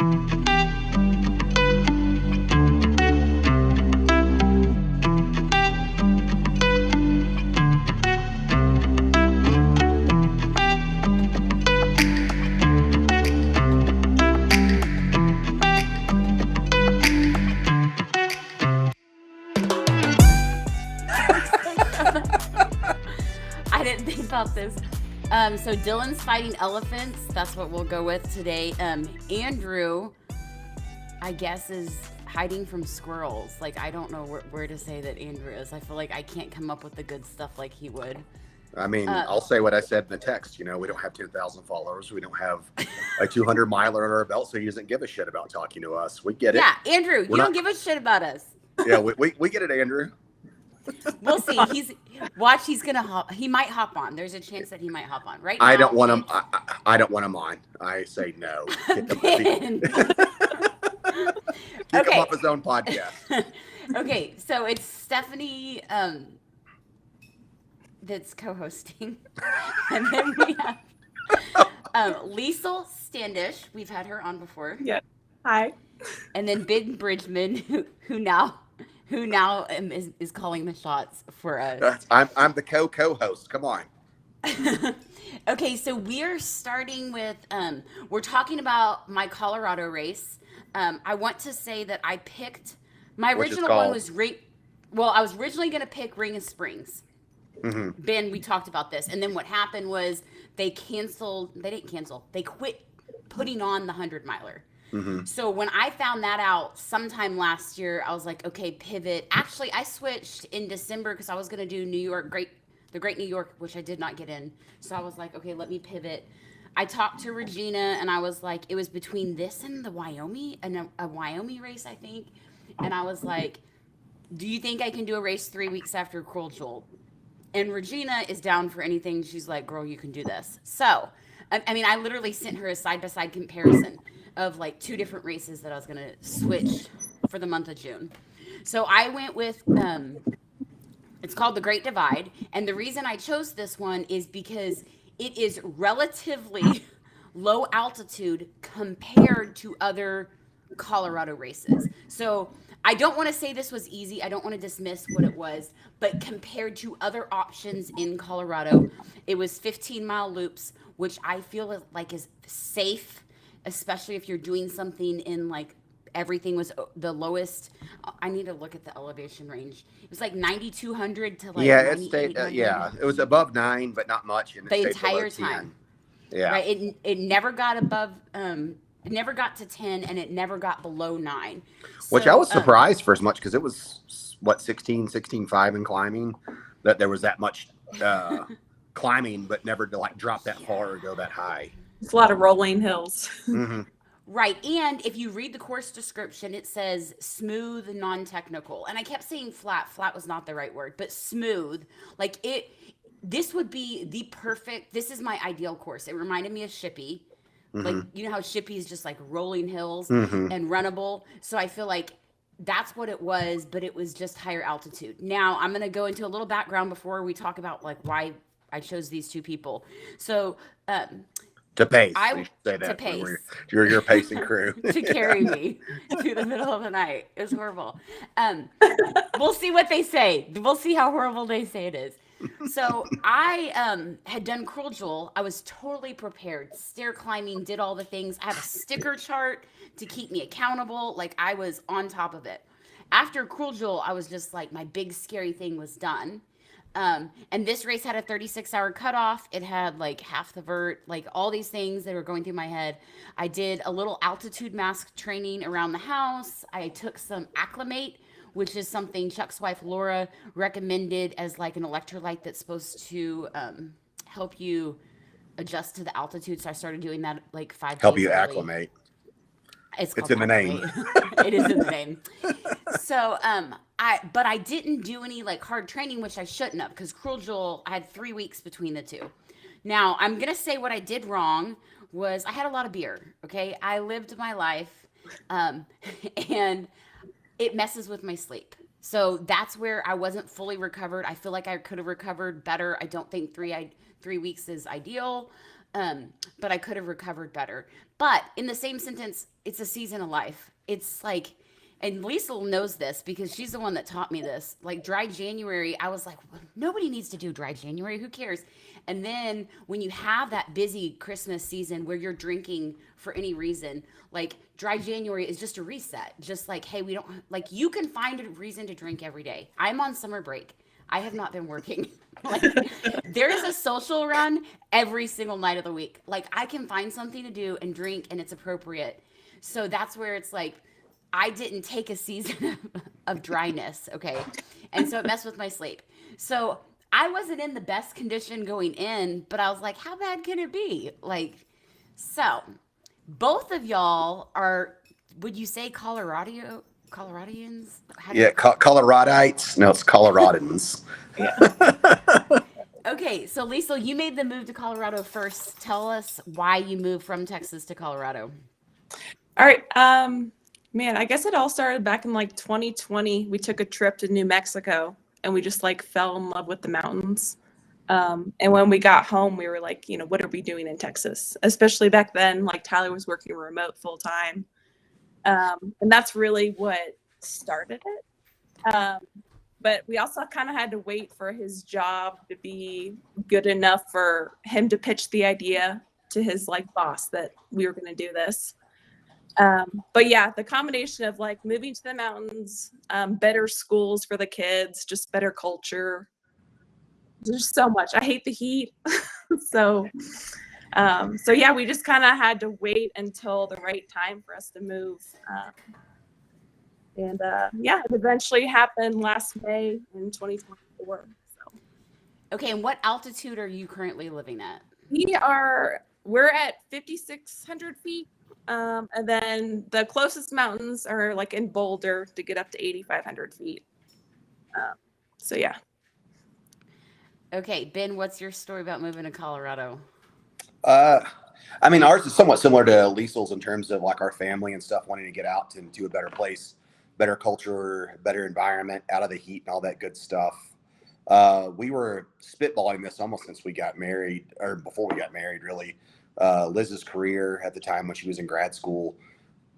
I didn't think about this. So Dylan's fighting elephants. That's what we'll go with today. Andrew, I guess, is hiding from squirrels. Like, I don't know where to say that Andrew is. I feel like I can't come up with the good stuff like he would. I mean, I'll say what I said in the text. You know, we don't have 10,000 followers. We don't have a 200 miler under our belt, so he doesn't give a shit about talking to us. We get it. Yeah, Andrew, you don't give a shit about us. Yeah, we get it, Andrew. We'll see. He's gonna hop. He might hop on. There's a chance that he might hop on. Right now, I don't want him. I don't want him on. I say no. Kick him off his own podcast. Okay, so it's Stephanie that's co-hosting, and then we have Liesl Standish. We've had her on before. Yeah. Hi. And then Big Bridgeman, who now is calling the shots for us. I'm the co-host. Come on. Okay, so we're starting with we're talking about my Colorado race. I want to say that I picked my original one was I was originally going to pick Ring of Springs. Mm-hmm. Ben, we talked about this, and then what happened was they didn't cancel. They quit putting on the 100-miler. Mm-hmm. So when I found that out sometime last year, I was like, okay, pivot. Actually, I switched in December because I was going to do the Great New York, which I did not get in. So I was like, okay, let me pivot. I talked to Regina, and I was like, it was between this and the Wyoming, and a Wyoming race, I think. And I was like, do you think I can do a race 3 weeks after Cruel Jewel? And Regina is down for anything. She's like, girl, you can do this. So, I mean, I literally sent her a side-by-side comparison of like 2 different races that I was going to switch for the month of June. So I went with, it's called the Great Divide. And the reason I chose this one is because it is relatively low altitude compared to other Colorado races. So I don't want to say this was easy. I don't want to dismiss what it was, but compared to other options in Colorado, it was 15-mile loops, which I feel like is safe, especially if you're doing something in like everything was the lowest. I need to look at the elevation range. It was like 9,200 to like it stayed. It was above 9, but not much. And the entire time. Yeah, right. It never got above. It never got to 10, and it never got below 9. Which I was surprised for as much because it was what 16.5 in climbing that there was that much climbing, but never to like drop that far or go that high. It's a lot of rolling hills. Mm-hmm. Right. And if you read the course description, it says smooth, non-technical. And I kept saying flat. Flat was not the right word, but smooth. Like this would be the perfect, this is my ideal course. It reminded me of Shippey. Mm-hmm. Like, you know how Shippey is just like rolling hills and runnable. So I feel like that's what it was, but it was just higher altitude. Now I'm going to go into a little background before we talk about like why I chose these 2 people. So, to pace. I say that. To pace. You're your pacing crew. To carry me through the middle of the night. It was horrible. We'll see what they say. We'll see how horrible they say it is. So I had done Cruel Jewel. I was totally prepared. Stair climbing, did all the things. I have a sticker chart to keep me accountable. Like I was on top of it. After Cruel Jewel, I was just like, my big scary thing was done. And this race had a 36-hour cutoff. It had like half the vert, like all these things that were going through my head. I did a little altitude mask training around the house. I took some Acclimate, which is something Chuck's wife Laura recommended as like an electrolyte that's supposed to help you adjust to the altitude. So I started doing that like 5 days. Help you early. acclimate. It's in the name. It is in the name. So, but I didn't do any like hard training, which I shouldn't have, because Cruel Jewel, I had 3 weeks between the 2. Now, I'm going to say what I did wrong was I had a lot of beer. Okay. I lived my life, and it messes with my sleep. So that's where I wasn't fully recovered. I feel like I could have recovered better. I don't think 3 weeks is ideal. but I could have recovered better. But in the same sentence, it's a season of life. It's like, and Liesl knows this because she's the one that taught me this. Like dry January, I was like, well, nobody needs to do dry January. Who cares? And then when you have that busy Christmas season where you're drinking for any reason, like dry January is just a reset. Just like, hey, we don't, like, you can find a reason to drink every day. I'm on summer break. I have not been working. Like, there is a social run every single night of the week. Like, I can find something to do and drink, and it's appropriate. So that's where it's like, I didn't take a season of dryness, okay? And so it messed with my sleep. So I wasn't in the best condition going in, but I was like, how bad can it be? Like, so both of y'all are, would you say Coloradians? How do Yeah, you, Coloradites. No, it's Coloradans. okay, so Liesl, you made the move to Colorado first. Tell us why you moved from Texas to Colorado. All right. Man, I guess it all started back in like 2020. We took a trip to New Mexico and we just like fell in love with the mountains. And when we got home, we were like, what are we doing in Texas? Especially back then, like Tyler was working remote full time. And that's really what started it. But we also kind of had to wait for his job to be good enough for him to pitch the idea to his like boss that we were going to do this. But yeah, the combination of like moving to the mountains, better schools for the kids, just better culture. There's so much. I hate the heat. So yeah, we just kind of had to wait until the right time for us to move. And yeah, it eventually happened last May in 2024. So. Okay, and what altitude are you currently living at? We're at 5,600 feet. And then the closest mountains are like in Boulder to get up to 8,500 feet. So yeah. Okay, Ben, what's your story about moving to Colorado? I mean, ours is somewhat similar to Liesl's in terms of like our family and stuff wanting to get out into a better place, better culture, better environment, out of the heat and all that good stuff. We were spitballing this almost since we got married, or before we got married, really. Liz's career at the time when she was in grad school,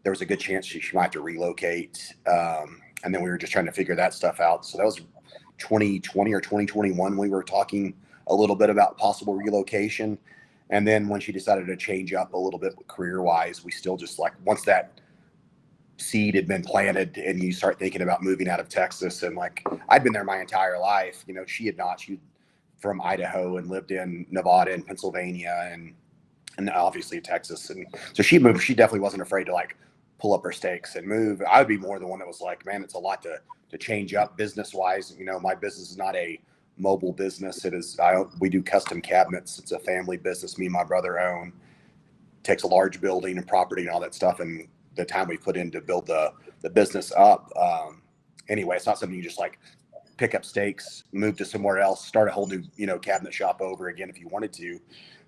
there was a good chance she might have to relocate. And then we were just trying to figure that stuff out. So that was 2020 or 2021. We were talking a little bit about possible relocation. And then when she decided to change up a little bit career-wise, we still just like, once that seed had been planted and you start thinking about moving out of Texas, and like, I'd been there my entire life, she had not. She from Idaho and lived in Nevada and Pennsylvania and obviously Texas. And so she moved. She definitely wasn't afraid to like pull up her stakes and move. I would be more the one that was like, man, it's a lot to change up business-wise. My business is not a mobile business. It is, we do custom cabinets. It's a family business. Me and my brother own. Takes a large building and property and all that stuff, and the time we put in to build the business up. Anyway, it's not something you just like pick up stakes, move to somewhere else, start a whole new cabinet shop over again if you wanted to.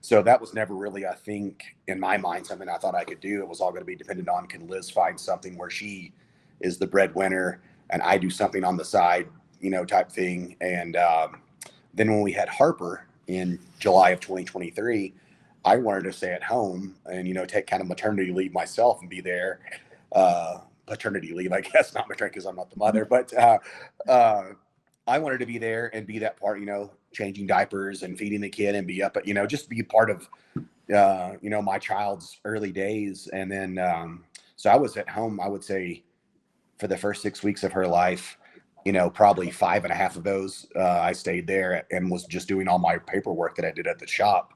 So that was never really, I think, in my mind, something I thought I could do. It was all going to be dependent on, can Liz find something where she is the breadwinner and I do something on the side, type thing. And then when we had Harper in July of 2023, I wanted to stay at home and, take kind of maternity leave myself and be there. Paternity leave, I guess, not maternity because I'm not the mother, but I wanted to be there and be that part, changing diapers and feeding the kid and be up, just be part of, my child's early days. And then, so I was at home, I would say, for the first 6 weeks of her life, probably 5.5 of those, I stayed there and was just doing all my paperwork that I did at the shop.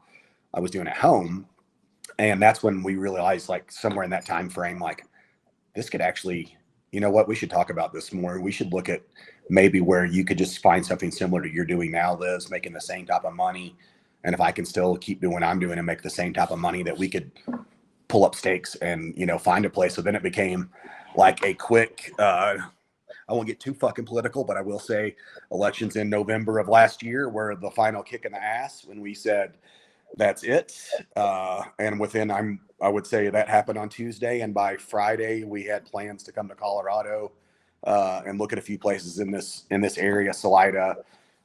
I was doing at home. And that's when we realized, like, somewhere in that time frame, like, this could actually, we should talk about this more. We should look at maybe where you could just find something similar to you're doing now, Liz, making the same type of money. And if I can still keep doing what I'm doing and make the same type of money, that we could pull up stakes and, find a place. So then it became like a quick, I won't get too fucking political, but I will say elections in November of last year were the final kick in the ass when we said, that's it. And within, I would say that happened on Tuesday. And by Friday, we had plans to come to Colorado and look at a few places in this area, Salida,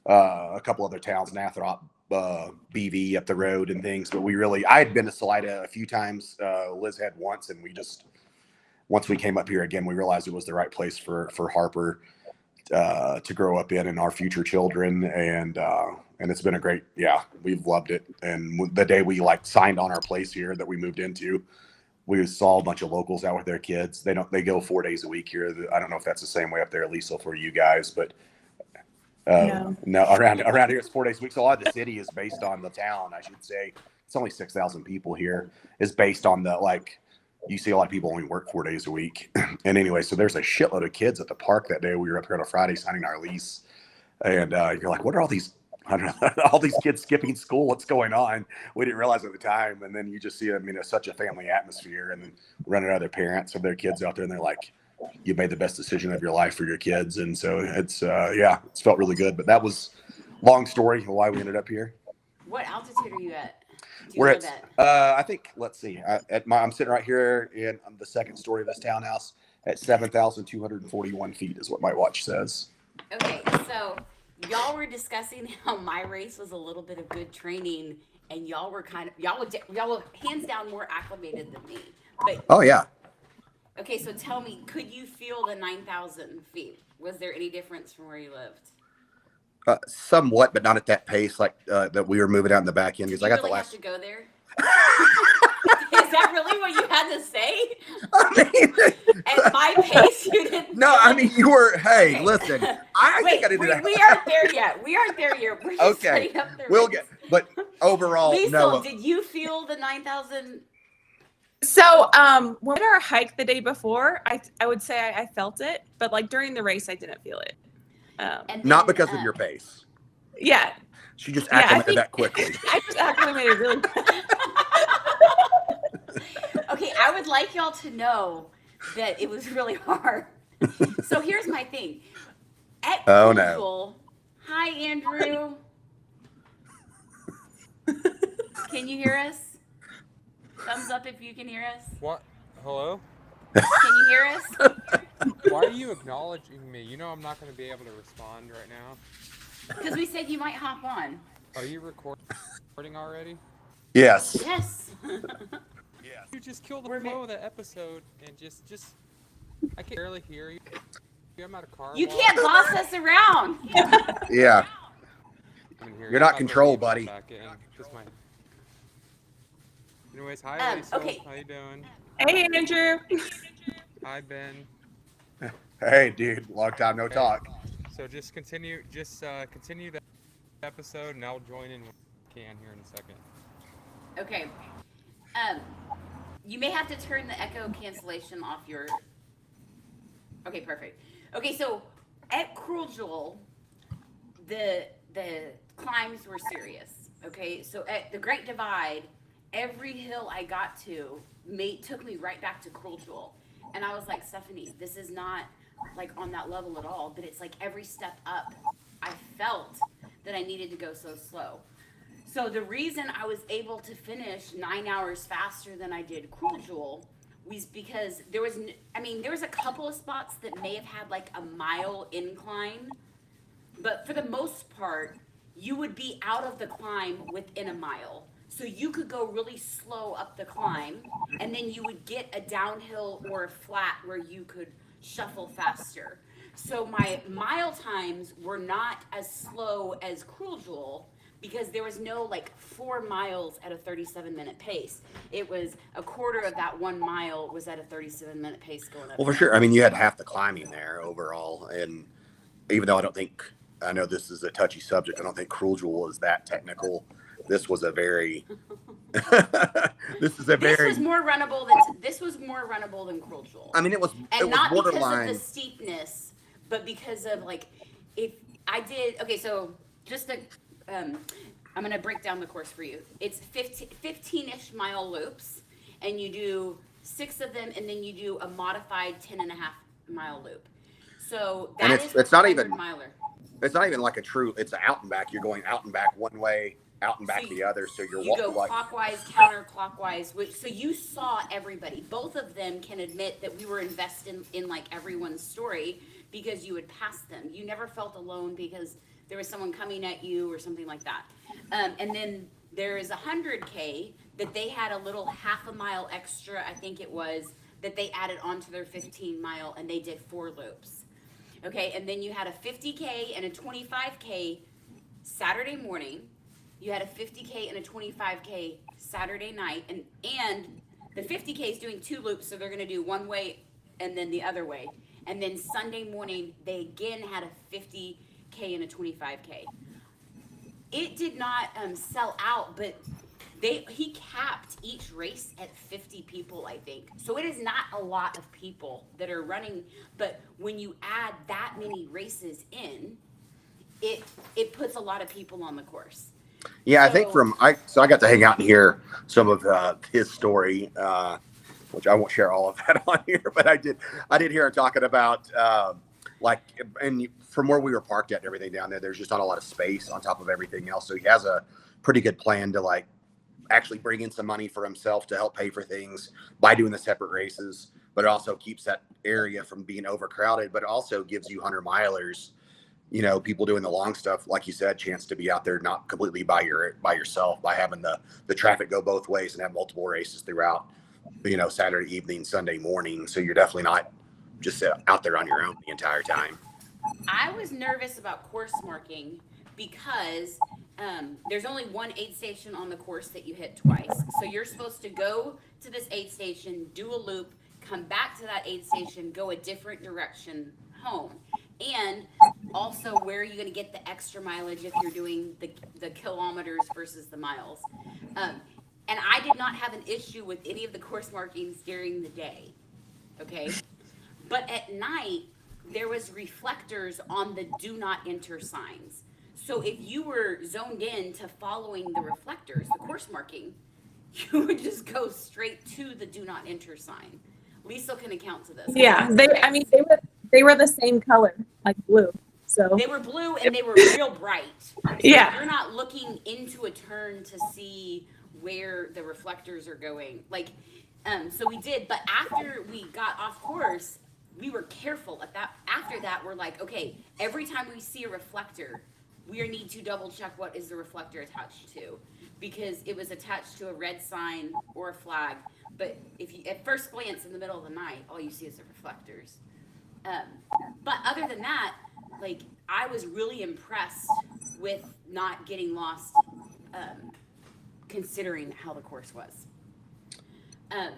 a couple other towns, Nathrop, BV up the road and things. But I had been to Salida a few times. Liz had once, and once we came up here again, we realized it was the right place for Harper to grow up in and our future children. And it's been we've loved it. And the day we signed on our place here that we moved into, we saw a bunch of locals out with their kids. They go 4 days a week here. I don't know if that's the same way up there at Liesl for you guys, but no, around here it's 4 days a week. So a lot of the city is based on the town, I should say. It's only 6,000 people here. Is based on you see a lot of people only work 4 days a week. And anyway, so there's a shitload of kids at the park that day. We were up here on a Friday signing our lease, and you're like, what are all these kids skipping school? What's going on? We didn't realize at the time. And then you just see them, it's such a family atmosphere, and then running out of their parents or their kids out there, and they're like, you made the best decision of your life for your kids. And so it's felt really good. But that was long story why we ended up here. What altitude are you at? We're at I think, let's see, I'm sitting right here in the second story of this townhouse at 7,241 feet is what my watch says. Okay, so y'all were discussing how my race was a little bit of good training, and y'all were hands down more acclimated than me. But oh yeah. Okay, so tell me, could you feel the 9,000 feet? Was there any difference from where you lived? Somewhat, but not at that pace that we were moving out in the back end. Because I got really the last. Have to go there. Is that really what you had to say? I mean, at my pace, you didn't. No, I mean you were. Hey, okay. Listen, I think I did that. We aren't there yet. We aren't there yet. We're just okay. Up the We'll get. But overall, Liesl, no. Did you feel the 9,000? So when we did our hike the day before, I would say I felt it, but during the race, I didn't feel it. Not because of your pace. Yeah. She just acclimated that quickly. I just acclimated really quick. Okay, I would like y'all to know that it was really hard. So here's my thing. At Crucial, Hi, Andrew. Can you hear us? Thumbs up if you can hear us. What? Hello? Can you hear us? Why are you acknowledging me? You know I'm not going to be able to respond right now. Because we said you might hop on. Are you recording already? Yes. Yes. Yes. You just killed the flow of the episode and just I can barely hear you. I'm out of car. You can't boss us around. Yeah. You're not controlled, buddy. Anyways, hi, Liesl. Okay. How you doing? Hey, Andrew. Hi, Ben. Hey, dude. Long time no talk. So just continue the episode, and I'll join in when I can here in a second. Okay. You may have to turn the echo cancellation off your. Okay, perfect. Okay, so at Cruel Jewel, the climbs were serious. Okay, so at the Great Divide, every hill I got to took me right back to Cruel Jewel, and I was like, Stephanie, this is not on that level at all. But it's every step up, I felt that I needed to go so slow. So the reason I was able to finish 9 hours faster than I did Cruel Jewel was because there was a couple of spots that may have had a mile incline, but for the most part, you would be out of the climb within a mile. So you could go really slow up the climb, and then you would get a downhill or a flat where you could shuffle faster. So my mile times were not as slow as Cruel Jewel, because there was no 4 miles at a 37-minute pace. It was a quarter of that 1 mile was at a 37-minute pace going up. Well, for sure. I mean, you had half the climbing there overall. And even though I know this is a touchy subject, I don't think Cruel Jewel is that technical. This was a very, this was more runnable than Cruel Jewel. I mean, it was not borderline. Because of the steepness, but because of if I did, okay, so just to, I'm going to break down the course for you. It's 15-ish mile loops, and you do 6 of them, and then you do a modified 10.5-mile loop. So it's not even miler. It's not even a true, it's an out and back. You're going out and back one way, out and back the other. So you go clockwise, counterclockwise. So you saw everybody. Both of them can admit that we were invested in everyone's story, because you would pass them. You never felt alone because there was someone coming at you or something like that. And then there is 100K that they had a little half a mile extra, I think it was, that they added onto their 15 mile, and they did 4 loops. Okay, and then you had a 50K and a 25K Saturday morning. You had a 50K and a 25K Saturday night, and the 50K is doing 2 loops, so they're going to do one way and then the other way. And then Sunday morning, they again had a 50K and a 25K. It did not sell out, but he capped each race at 50 people, I think. So it is not a lot of people that are running, but when you add that many races in, it puts a lot of people on the course. Yeah, So, I think I got to hang out and hear some of his story, which I won't share all of that on here, but I did hear him talking about and from where we were parked at and everything down there, there's just not a lot of space on top of everything else. So he has a pretty good plan to actually bring in some money for himself to help pay for things by doing the separate races, but it also keeps that area from being overcrowded, but it also gives you 100-milers, people doing the long stuff, like you said, chance to be out there not completely by yourself, by having the traffic go both ways and have multiple races throughout, Saturday evening, Sunday morning. So you're definitely not just out there on your own the entire time. I was nervous about course marking because there's only one aid station on the course that you hit twice. So you're supposed to go to this aid station, do a loop, come back to that aid station, go a different direction home. And also, where are you going to get the extra mileage if you're doing the kilometers versus the miles? And I did not have an issue with any of the course markings during the day, okay? But at night, there was reflectors on the do not enter signs. So if you were zoned in to following the reflectors, the course marking, you would just go straight to the do not enter sign. Liesl can account to this. Yeah, they were the same color, like blue. So they were blue and they were real bright. So yeah, you're not looking into a turn to see where the reflectors are going. So we did, but after we got off course, we were careful at that. After that, we're like, okay, every time we see a reflector, we need to double check what is the reflector attached to, because it was attached to a red sign or a flag. But if you, at first glance in the middle of the night, all you see is the reflectors. But other than that, I was really impressed with not getting lost, considering how the course was. And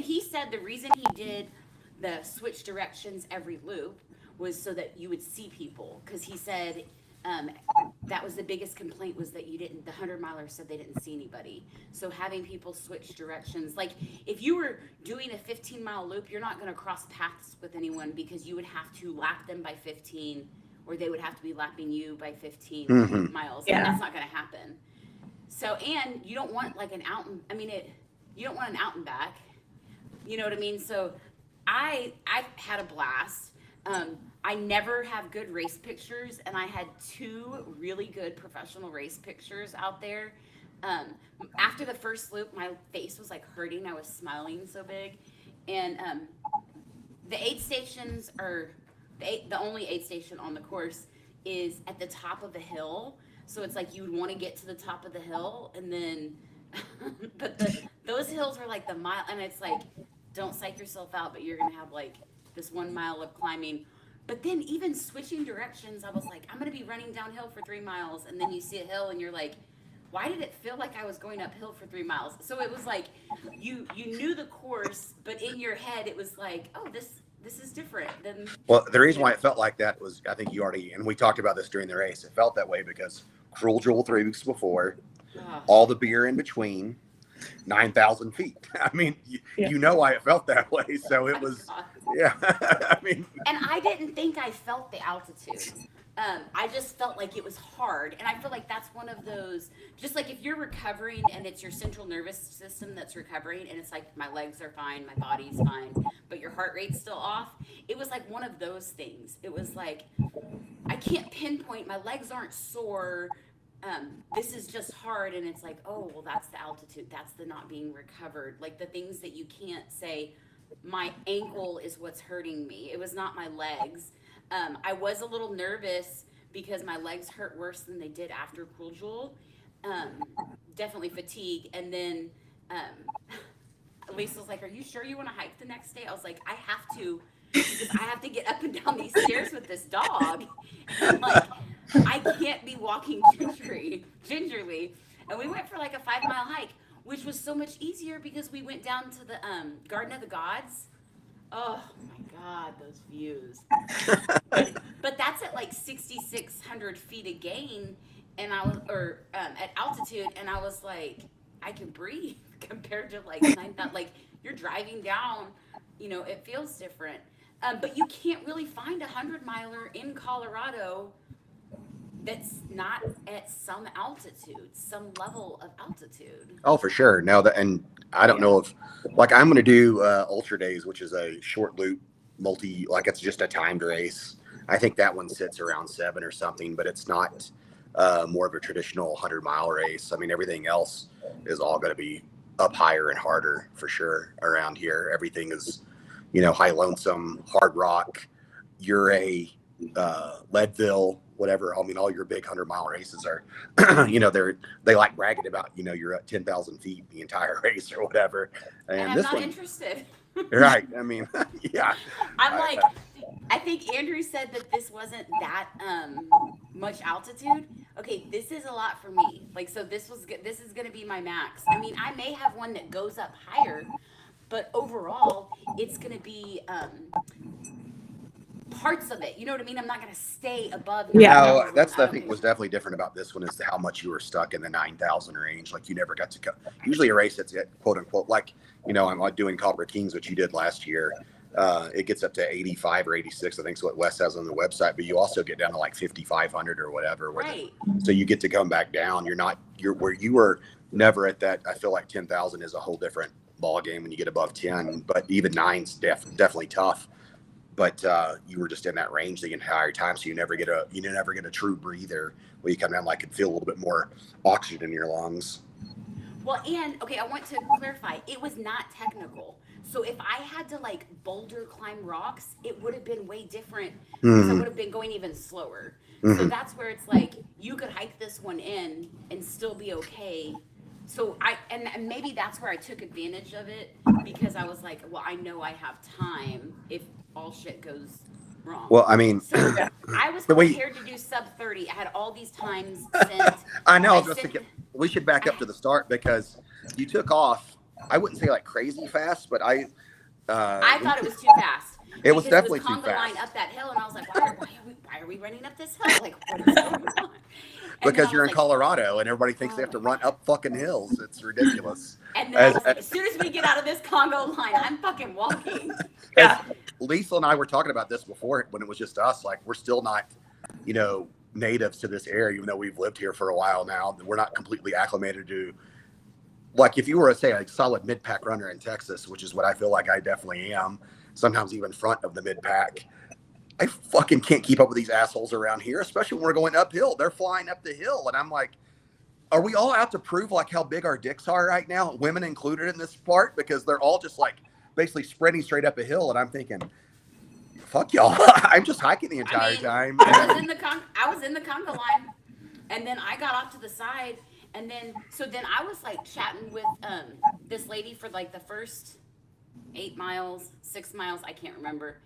he said the reason he did the switch directions every loop was so that you would see people, because he said that was the biggest complaint, was that the 100-milers said they didn't see anybody. So having people switch directions, if you were doing a 15-mile loop, you're not going to cross paths with anyone, because you would have to lap them by 15, or they would have to be lapping you by 15 miles. Yeah. And that's not going to happen. So, and you don't want you don't want an out and back. You know what I mean? So I had a blast. I never have good race pictures, and I had 2 really good professional race pictures out there. After the first loop, my face was hurting. I was smiling so big. And the aid stations are, the only aid station on the course is at the top of the hill. So it's you would want to get to the top of the hill, and then, but those hills are the mile, and it's don't psych yourself out, but you're going to have this 1 mile of climbing. But then even switching directions, I was I'm going to be running downhill for 3 miles. And then you see a hill and you're why did it feel like I was going uphill for 3 miles? So it was you knew the course, but in your head it was oh, this is different than. Well, the reason why it felt like that was, I think and we talked about this during the race, it felt that way because Cruel Jewel 3 weeks before, all the beer in between, 9,000 feet. I mean, you know why it felt that way. So it was, yeah. And I didn't think I felt the altitude. I just felt it was hard. And I feel that's one of those, just if you're recovering and it's your central nervous system that's recovering, and it's my legs are fine, my body's fine, but your heart rate's still off. It was one of those things. It was I can't pinpoint, my legs aren't sore. This is just hard, and it's oh, well, that's the altitude, that's the not being recovered, the things that you can't say, my ankle is what's hurting me. It was not my legs. I was a little nervous because my legs hurt worse than they did after Cool Jewel. Definitely fatigue. And then Lisa was like, "Are you sure you want to hike the next day?" I was like, "I have to, because I have to get up and down these stairs with this dog. And like, I can't be walking gingerly." And we went for like a 5-mile hike, which was so much easier because we went down to the Garden of the Gods. Oh my God, those views. But that's at like 6,600 feet of gain, and I was, or at altitude, and I was like, I can breathe compared to like 9,000. Like, you're driving down, it feels different. But you can't really find a 100-miler in Colorado that's not at some altitude, some level of altitude. Oh, for sure. No, and I don't know if, like, I'm going to do Ultra Days, which is a short loop like it's just a timed race. I think that one sits around 7 or something, but it's not more of a traditional 100-mile race. I mean, everything else is all going to be up higher and harder for sure around here. Everything is, high lonesome, hard rock. You're a Leadville, whatever. I mean, all your big 100-mile races are, they like bragging about, you're at 10,000 feet the entire race or whatever. And I'm this not one, interested. right. I mean, yeah. I think Andrew said that this wasn't that much altitude. Okay, this is a lot for me. Like, so this is going to be my max. I mean, I may have one that goes up higher, but overall, it's going to be parts of it. You know what I mean? I'm not going to stay above. Yeah. No, that's the thing was definitely different about this one is how much you were stuck in the 9,000 range. Like, you never got to usually a race that's quote unquote, like, I'm doing Copper Kings, which you did last year. It gets up to 85 or 86, I think is what Wes has on the website, but you also get down to like 5,500 or whatever. Right. So you get to come back down. You're where you were never at that. I feel like 10,000 is a whole different ball game when you get above 10, but even 9's definitely tough. But you were just in that range the entire time, so you never get a true breather where you come down like and feel a little bit more oxygen in your lungs. Well, and okay, I want to clarify, it was not technical. So if I had to like boulder climb rocks, it would have been way different because I would have been going even slower. So that's where it's like you could hike this one in and still be okay. So and maybe that's where I took advantage of it because I was like, well, I know I have time if all shit goes wrong. Well, I mean, so I was prepared to do sub 30. I had all these times sent. I know. I was just thinking we should back up to the start because you took off. I wouldn't say like crazy fast, but I thought it was too fast. It was definitely it was too fast. line up that hill, and I was like, why are we running up this hill? Like, what is going on? Because you're in Colorado, and everybody thinks they have to run up fucking hills. It's ridiculous. And then as soon as we get out of this Congo line, I'm fucking walking. Yeah. Liesl and I were talking about this before when it was just us. Like, we're still not, natives to this area, even though we've lived here for a while now. We're not completely acclimated to, like, if you were, say, a solid mid-pack runner in Texas, which is what I feel like I definitely am, sometimes even front of the mid-pack, I fucking can't keep up with these assholes around here, especially when we're going uphill. They're flying up the hill, and I'm like, are we all out to prove, like, how big our dicks are right now, women included in this part? Because they're all just, like, basically sprinting straight up a hill, and I'm thinking, fuck y'all. I'm just hiking the entire time. I was in the Congo line, and then I got off to the side, and then I was like chatting with this lady for like the first 8 miles, 6 miles, I can't remember.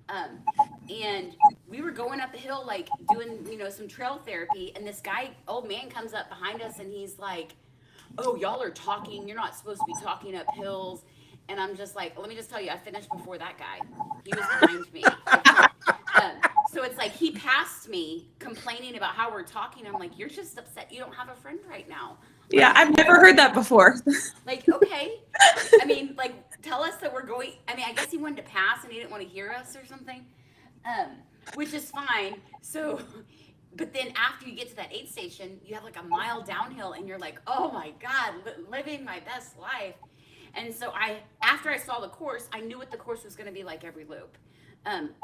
And we were going up the hill, like doing, some trail therapy, and this old man comes up behind us, and he's like, "Oh, y'all are talking. You're not supposed to be talking up hills." And I'm just like, let me just tell you, I finished before that guy. He was behind me. So it's like he passed me complaining about how we're talking. I'm like, you're just upset you don't have a friend right now. Like, Yeah, I've never heard that before. Like, okay. I mean, like, tell us that we're going. I mean, I guess he wanted to pass and he didn't want to hear us or something, which is fine. So, but then after you get to that aid station, you have like a mile downhill and you're like, oh my God, living my best life. And so after I saw the course, I knew what the course was going to be like every loop.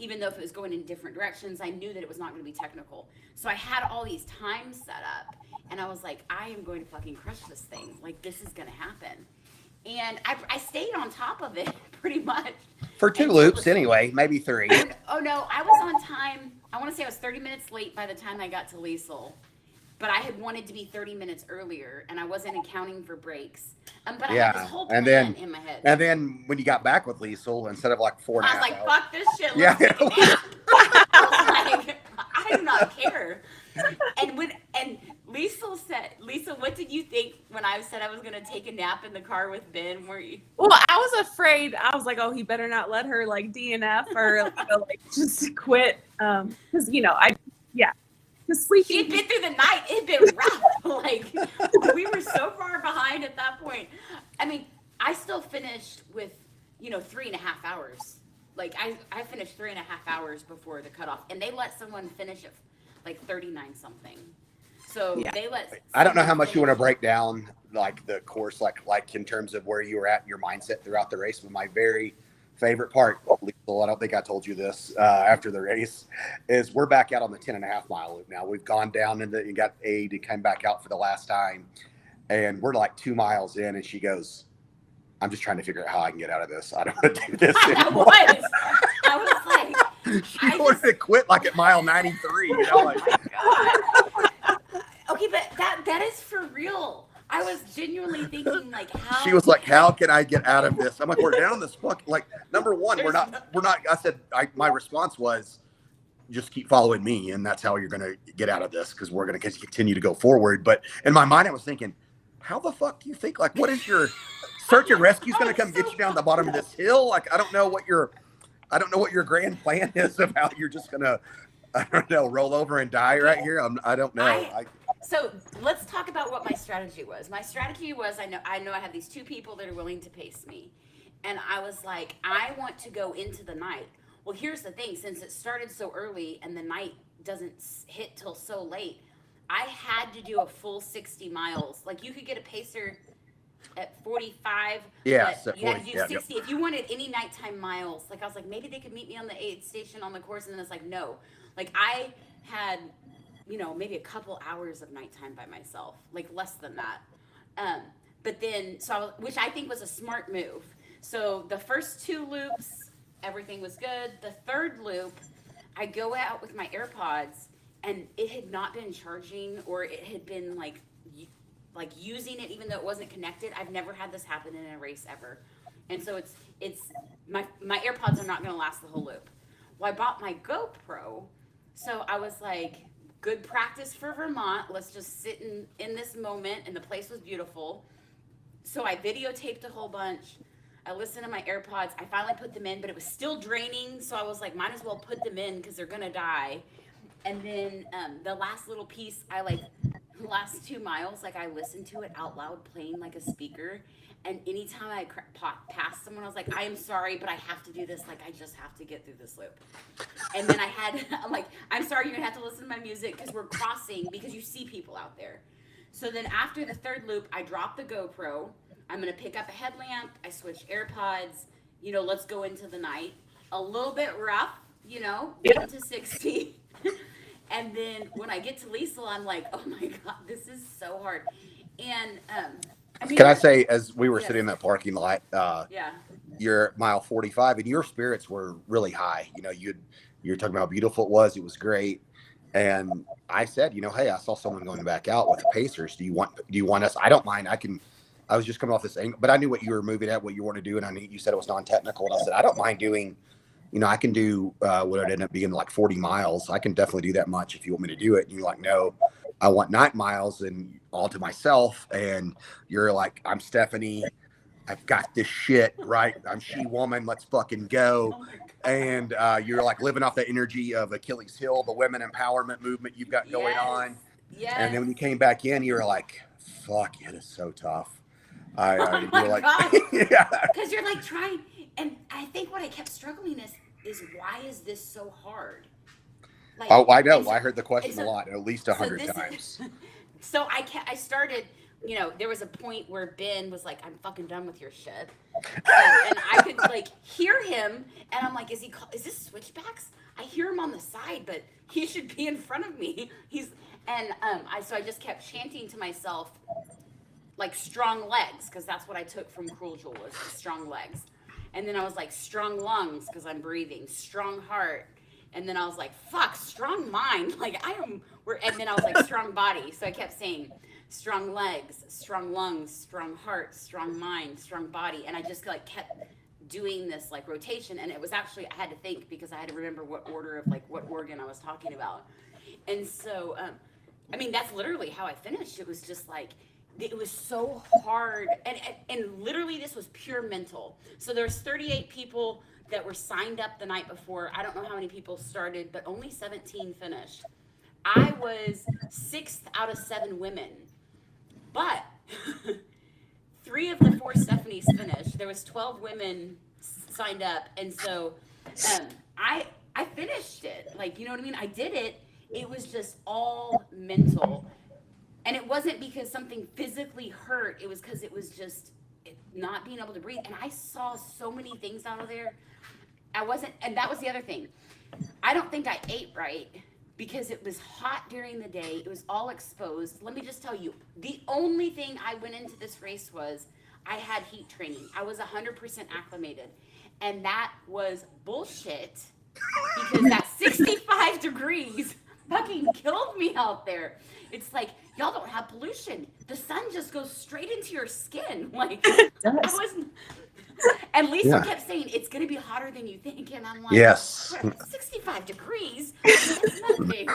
Even though if it was going in different directions, I knew that it was not going to be technical. So I had all these times set up, and I was like, I am going to fucking crush this thing. Like, this is going to happen. And I stayed on top of it pretty much. For 2 loops anyway, maybe 3. Oh no, I was on time. I want want to say I was 30 minutes late by the time I got to Liesl, but I had wanted to be 30 minutes earlier, and I wasn't accounting for breaks. But I had this whole plan in my head. And then when you got back with Liesl, instead of like 4.5 hours. I was like, fuck this shit. Let's take a nap. I was like, I do not care. And Liesl, what did you think when I said I was going to take a nap in the car with Ben? Were you? Well, I was afraid. I was like, oh, he better not let her like DNF or like just quit. Because because sleeping. She had been through the night. It had been rough. Like we were so far behind at that point. I mean, I still finished with 3.5 hours. Like I finished 3.5 hours before the cutoff, and they let someone finish it like 39 something. So they let. I don't know how much you want to break down like the course, like in terms of where you were at, your mindset throughout the race. But my very favorite part, Liesl, I don't think I told you this after the race, is we're back out on the 10.5 mile loop now. We've gone down and got Aid to come back out for the last time, and we're like 2 miles in, and she goes, "I'm just trying to figure out how I can get out of this. I don't want to do this anymore." I was like, she wanted to quit like at mile 93. Like, okay, but that is for real. I was genuinely thinking like, how. She was like, "How can I get out of this?" I'm like, "We're down this fuck. Like, number one, we're not. I said, my response was, just keep following me, and that's how you're gonna get out of this, because we're gonna continue to go forward." But in my mind, I was thinking, how the fuck do you think? Like, what is your search and rescue's gonna come get you down the bottom of this hill? Like, I don't know what your grand plan is of how you're just gonna, I don't know, roll over and die right here. I don't know. So let's talk about what my strategy was. My strategy was, I know I have these 2 people that are willing to pace me. And I was like, I want to go into the night. Well, here's the thing. Since it started so early and the night doesn't hit till so late, I had to do a full 60 miles. Like, you could get a pacer at 45. Yeah, but you had to do 60. Yep. If you wanted any nighttime miles, like I was like, maybe they could meet me on the aid station on the course. And then it's like, no. Like, I had, maybe a couple hours of nighttime by myself, like less than that. But then, which I think was a smart move. So the first 2 loops, everything was good. The third loop, I go out with my AirPods, and it had not been charging, or it had been like using it even though it wasn't connected. I've never had this happen in a race ever. And so it's my AirPods are not going to last the whole loop. Well, I bought my GoPro, so I was like, good practice for Vermont. Let's just sit in this moment, and the place was beautiful. So I videotaped a whole bunch. I listened to my AirPods. I finally put them in, but it was still draining, so I was like, might as well put them in because they're going to die. And then the last little piece, the last 2 miles, like I listened to it out loud playing like a speaker. And anytime I passed someone, I was like, I am sorry, but I have to do this. Like, I just have to get through this loop. And then I'm like, I'm sorry, you're going to have to listen to my music because we're crossing, because you see people out there. So then after the third loop, I drop the GoPro. I'm going to pick up a headlamp. I switch AirPods. Let's go into the night. A little bit rough, into 60. And then when I get to Liesl, I'm like, oh my God, this is so hard. And can I say, as we were sitting in that parking lot, yeah, you're at mile 45, and your spirits were really high. You're talking about how beautiful it was. It was great. And I said, hey, I saw someone going back out with the Pacers. Do you want us? I don't mind. I was just coming off this angle, but I knew what you were moving at, what you want to do. And I knew you said it was non-technical. And I said, I don't mind doing, I can do what would end up being like 40 miles. I can definitely do that much if you want me to do it. And you're like, no, I want 9 miles and all to myself. And you're like, I'm Stephanie. I've got this shit, right? I'm She-Woman. Let's fucking go. And you're like living off the energy of Achilles Hill, the women empowerment movement you've got going on. Yes. And then when you came back in, you were like, fuck, it is so tough. Oh my like, God. Yeah. Because you're like trying, and I think what I kept struggling is why is this so hard? Like, oh, I know. I heard the question a lot, at least 100 times. So I started, there was a point where Ben was like, I'm fucking done with your shit. And I could like hear him, and I'm like, is this switchbacks? I hear him on the side, but he should be in front of me. So I just kept chanting to myself, like strong legs, because that's what I took from Cruel Jewel, was strong legs. And then I was like, strong lungs, because I'm breathing, strong heart. And then I was like, fuck, strong mind. Like and then I was like, strong body. So I kept saying strong legs, strong lungs, strong heart, strong mind, strong body. And I just like kept doing this like rotation. And it was actually, I had to think because I had to remember what order of like what organ I was talking about. And so, I mean, that's literally how I finished. It was just like, it was so hard. And literally this was pure mental. So there's 38 people that were signed up the night before. I don't know how many people started, but only 17 finished. I was 6th out of 7 women, but 3 of the 4 Stephanies finished. There was 12 women signed up, and so I finished it. Like, you know what I mean? I did it. It was just all mental, and it wasn't because something physically hurt. It was because it was just not being able to breathe. And I saw so many things out of there. And that was the other thing. I don't think I ate right because it was hot during the day. It was all exposed. Let me just tell you, the only thing I went into this race was I had heat training. I was 100% acclimated. And that was bullshit because that 65 degrees fucking killed me out there. It's like, y'all don't have pollution. The sun just goes straight into your skin. Like, and Lisa kept saying, it's going to be hotter than you think. And I'm like, yes, 65 degrees. It's nothing.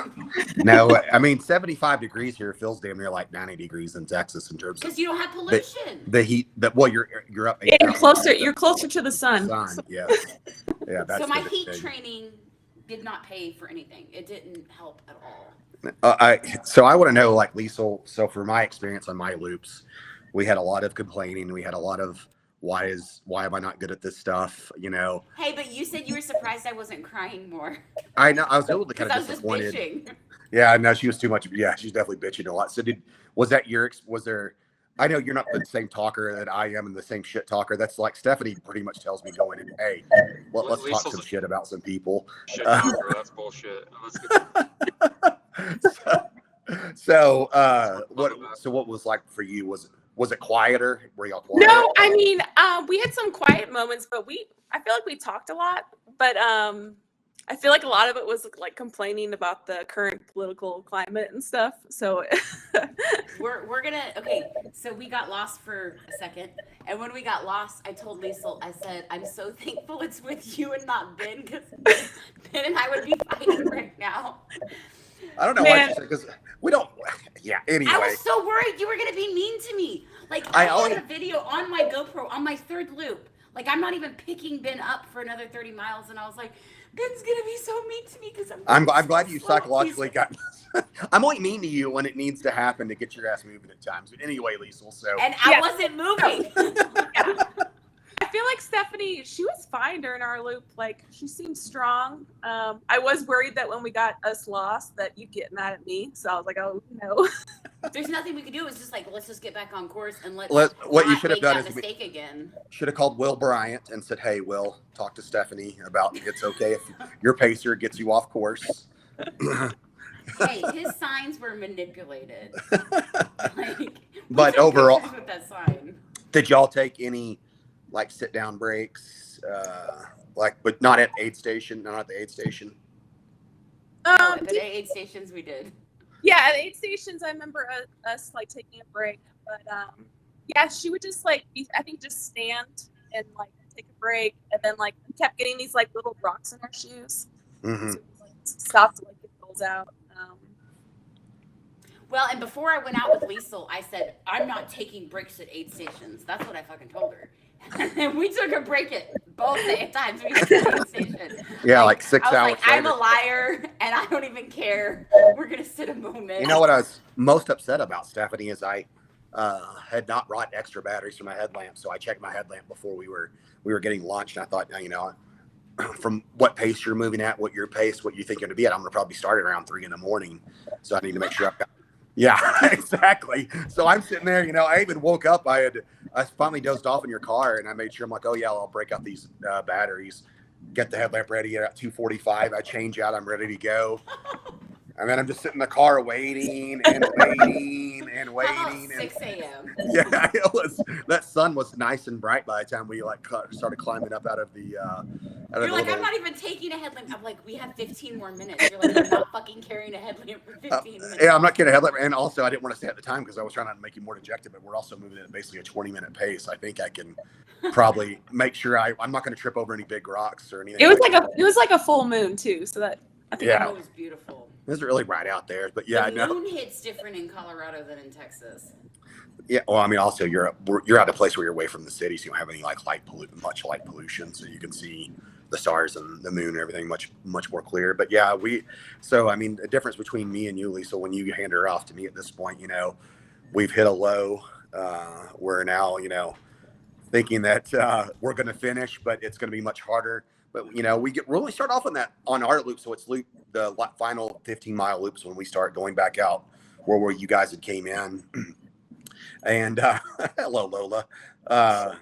No, I mean, 75 degrees here feels damn near like 90 degrees in Texas in terms of because you don't have pollution. The heat. Well, you're up. You're closer to the sun. Yeah. That's so my heat training did not pay for anything. It didn't help at all. So I want to know, like, Liesl. So for my experience on my loops, we had a lot of complaining. We had a lot of why am I not good at this stuff? You know. Hey, but you said you were surprised I wasn't crying more. I know. I was a little kind of disappointed. Just bitching. Yeah, no, she was too much. Yeah, she's definitely bitching a lot. So was there? I know you're not the same talker that I am and the same shit talker. That's like Stephanie pretty much tells me going in, hey, let's talk some shit about some people. Shit talker, that's bullshit. Let's get So what was like for you? Was it quieter? Were y'all quiet? No, I mean, we had some quiet moments, but I feel like we talked a lot, but I feel like a lot of it was like complaining about the current political climate and stuff. So we're gonna so we got lost for a second, and when we got lost, I told Liesl, I said, I'm so thankful it's with you and not Ben, because Ben and I would be fighting right now. I don't know why, because we don't. Yeah. Anyway, I was so worried you were gonna be mean to me. Like, I had a video on my GoPro on my 3rd loop. Like, I'm not even picking Ben up for another 30 miles, and I was like, Ben's gonna be so mean to me because I'm glad you psychologically got. I'm only mean to you when it needs to happen to get your ass moving at times. But anyway, Liesl. So. And I wasn't moving. I feel like Stephanie, she was fine during our loop. Like, she seemed strong. I was worried that when we got us lost that you'd get mad at me. So I was like, oh no. There's nothing we could do. It's just like, let's just get back on course and what you should have done is mistake again. Should have called Will Bryant and said, hey, Will, talk to Stephanie about it's okay if your pacer gets you off course. Hey, his signs were manipulated. But overall, with that sign. Did y'all take any like sit down breaks? But not at aid station, not at the aid station. At the aid stations we did. Yeah, at aid stations I remember us like taking a break, but yeah, she would just like just stand and like take a break, and then like we kept getting these like little rocks in our shoes. Mm-hmm. So we like stopped to like get those out. Well, and before I went out with Liesl, I said, I'm not taking breaks at aid stations. That's what I fucking told her. And we took a break at both times we went to the aid station. Yeah, like 6 hours like, later. I'm a liar, and I don't even care. We're going to sit a moment. You know what I was most upset about, Stephanie, is I had not brought extra batteries for my headlamp, so I checked my headlamp before we were getting lunch, and I thought, you know, from what pace you're moving at, what your pace, what you think you're going to be at, I'm going to probably start at around 3 a.m. So I need to make sure I've got. Yeah, exactly. So I'm sitting there, you know, I even woke up. I finally dozed off in your car, and I made sure I'm like, oh yeah, I'll break out these batteries, get the headlamp ready at 2:45. I change out, I'm ready to go. And then I'm just sitting in the car waiting and waiting and waiting. How about 6 a.m.? Yeah, it was. That sun was nice and bright by the time we like started climbing up out of the. You're like, I'm not even taking a headlamp. I'm like, we have 15 more minutes. You're like, I'm not fucking carrying a headlamp for 15 minutes. Yeah, I'm not carrying a headlamp, and also I didn't want to stay at the time because I was trying not to make you more dejected. But we're also moving at basically a 20-minute pace. I think I can probably make sure I'm not going to trip over any big rocks or anything. It was like a full moon too, so that I think It was beautiful. It was really bright out there, but yeah, the moon hits different in Colorado than in Texas. Yeah, well, I mean, also you're at a place where you're away from the city, so you don't have any like much light pollution, so you can see the stars and the moon and everything much more clear. But yeah, I mean, the difference between me and you, Liesl, when you hand her off to me at this point, we've hit a low. We're now, thinking that we're going to finish, but it's going to be much harder. But we really start off on our loop, so it's the final 15-mile loops when we start going back out where you guys had came in. And hello, Lola.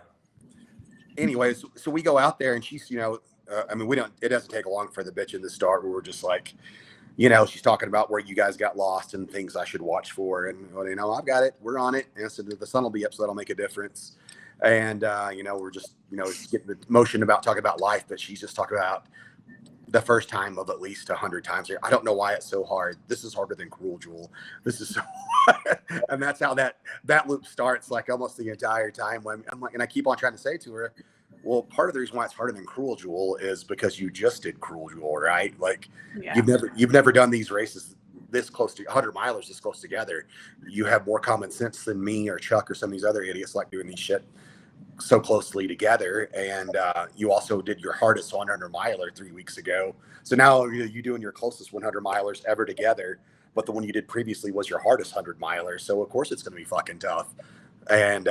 Anyways, so we go out there, and she's, I mean, it doesn't take long for the bitch in the start where we're just like, she's talking about where you guys got lost and things I should watch for. And, I've got it. We're on it. And so the sun will be up, so that'll make a difference. And, we're just, getting the motion about talking about life, but she's just talking about the first time of at least 100 times here. I don't know why it's so hard. This is harder than Cruel Jewel. This is so hard. And that's how that loop starts, like almost the entire time. When I'm like, and I keep on trying to say to her, well, part of the reason why it's harder than Cruel Jewel is because you just did Cruel Jewel, right? Like you've never done these races this close to 100 milers this close together. You have more common sense than me or Chuck or some of these other idiots like doing these shit so closely together. And you also did your hardest 100 miler 3 weeks ago. So now you're doing your closest 100 milers ever together, but the one you did previously was your hardest 100 miler. So of course it's going to be fucking tough. And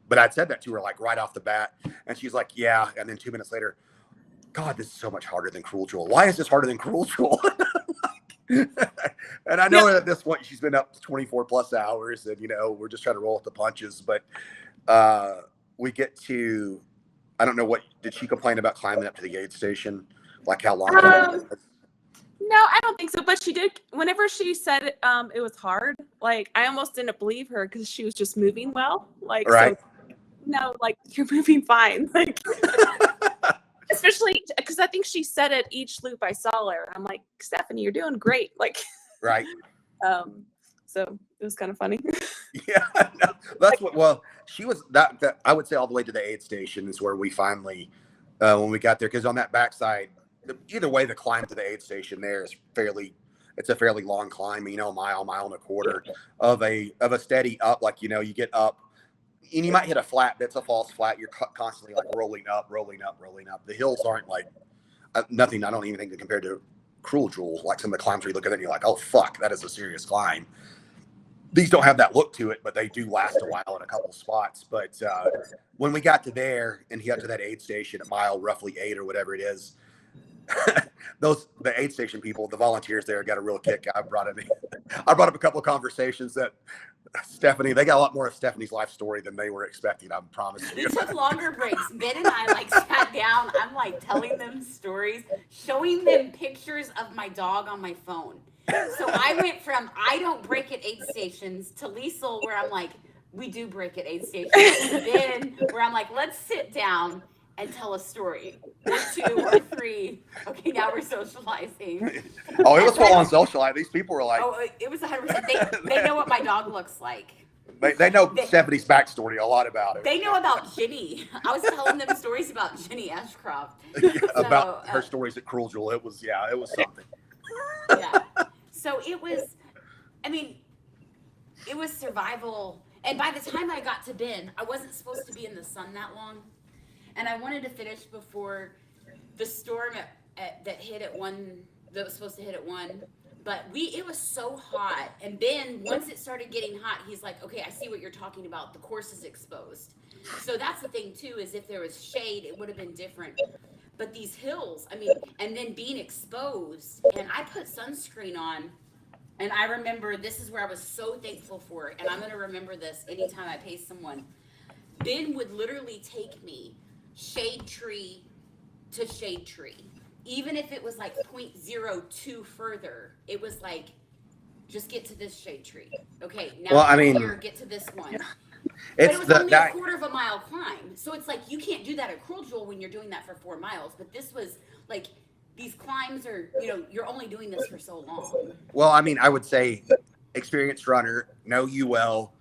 but I'd said that to her like right off the bat, and she's like, yeah. And then 2 minutes later, God, this is so much harder than Cruel Jewel. Why is this harder than Cruel Jewel? And I know at this point she's been up 24 plus hours, and we're just trying to roll with the punches. But we get to, I don't know, what did she complain about climbing up to the aid station? Like how long? No, I don't think so. But she did. Whenever she said it was hard. Like I almost didn't believe her because she was just moving well. Like right. So, like you're moving fine. Like especially because I think she said it each loop I saw her. I'm like, Stephanie, you're doing great. Like right. So it was kind of funny. Yeah, no, that's what. Well, she was that. I would say all the way to the aid station is where we finally, when we got there, because on that backside, either way, the climb to the aid station there is it's a fairly long climb. A mile and a quarter of a steady up. Like you get up, and you might hit a flat. That's a false flat. You're constantly like rolling up. The hills aren't like nothing. I don't even think they compare to Cruel Jewel. Like some of the climbs where you look at it and you're like, oh fuck, that is a serious climb. These don't have that look to it, but they do last a while in a couple spots. But when we got to there and he got to that aid station at mile roughly 8 or whatever it is, the aid station people, the volunteers there got a real kick. I brought up a couple of conversations that Stephanie, they got a lot more of Stephanie's life story than they were expecting. I promise you. We took longer breaks. Ben and I sat down. I'm telling them stories, showing them pictures of my dog on my phone. So I went from I don't break at aid stations to Liesl, where I'm like, we do break at aid stations. And then where I'm like, let's sit down and tell a story. Or 2 or 3. Okay, now we're socializing. Oh, it was full on socializing. These people were like, oh, it was 100%. They know what my dog looks like. They know Stephanie's backstory a lot about it. They know about Jenny. I was telling them stories about Jenny Ashcroft. About her stories at Cruel Jewel. It was something. Yeah. So it was, it was survival. And by the time I got to Ben, I wasn't supposed to be in the sun that long. And I wanted to finish before the storm that hit at 1, that was supposed to hit at 1. But it was so hot. And Ben, once it started getting hot, he's like, okay, I see what you're talking about. The course is exposed. So that's the thing too, is if there was shade, it would have been different. But these hills, and then being exposed, and I put sunscreen on, and I remember this is where I was so thankful for it, and I'm going to remember this anytime I pay someone. Ben would literally take me shade tree to shade tree. even if it was like 0.02 further, it was like, just get to this shade tree. Okay, now Well, I mean, here, get to this one. it's But it was the only that, a quarter of a mile climb. So it's like, you can't do that at Cruel Jewel when you're doing that for 4 miles. But this was like, these climbs are, you're only doing this for so long. well, I mean, I would say experienced runner, know you well,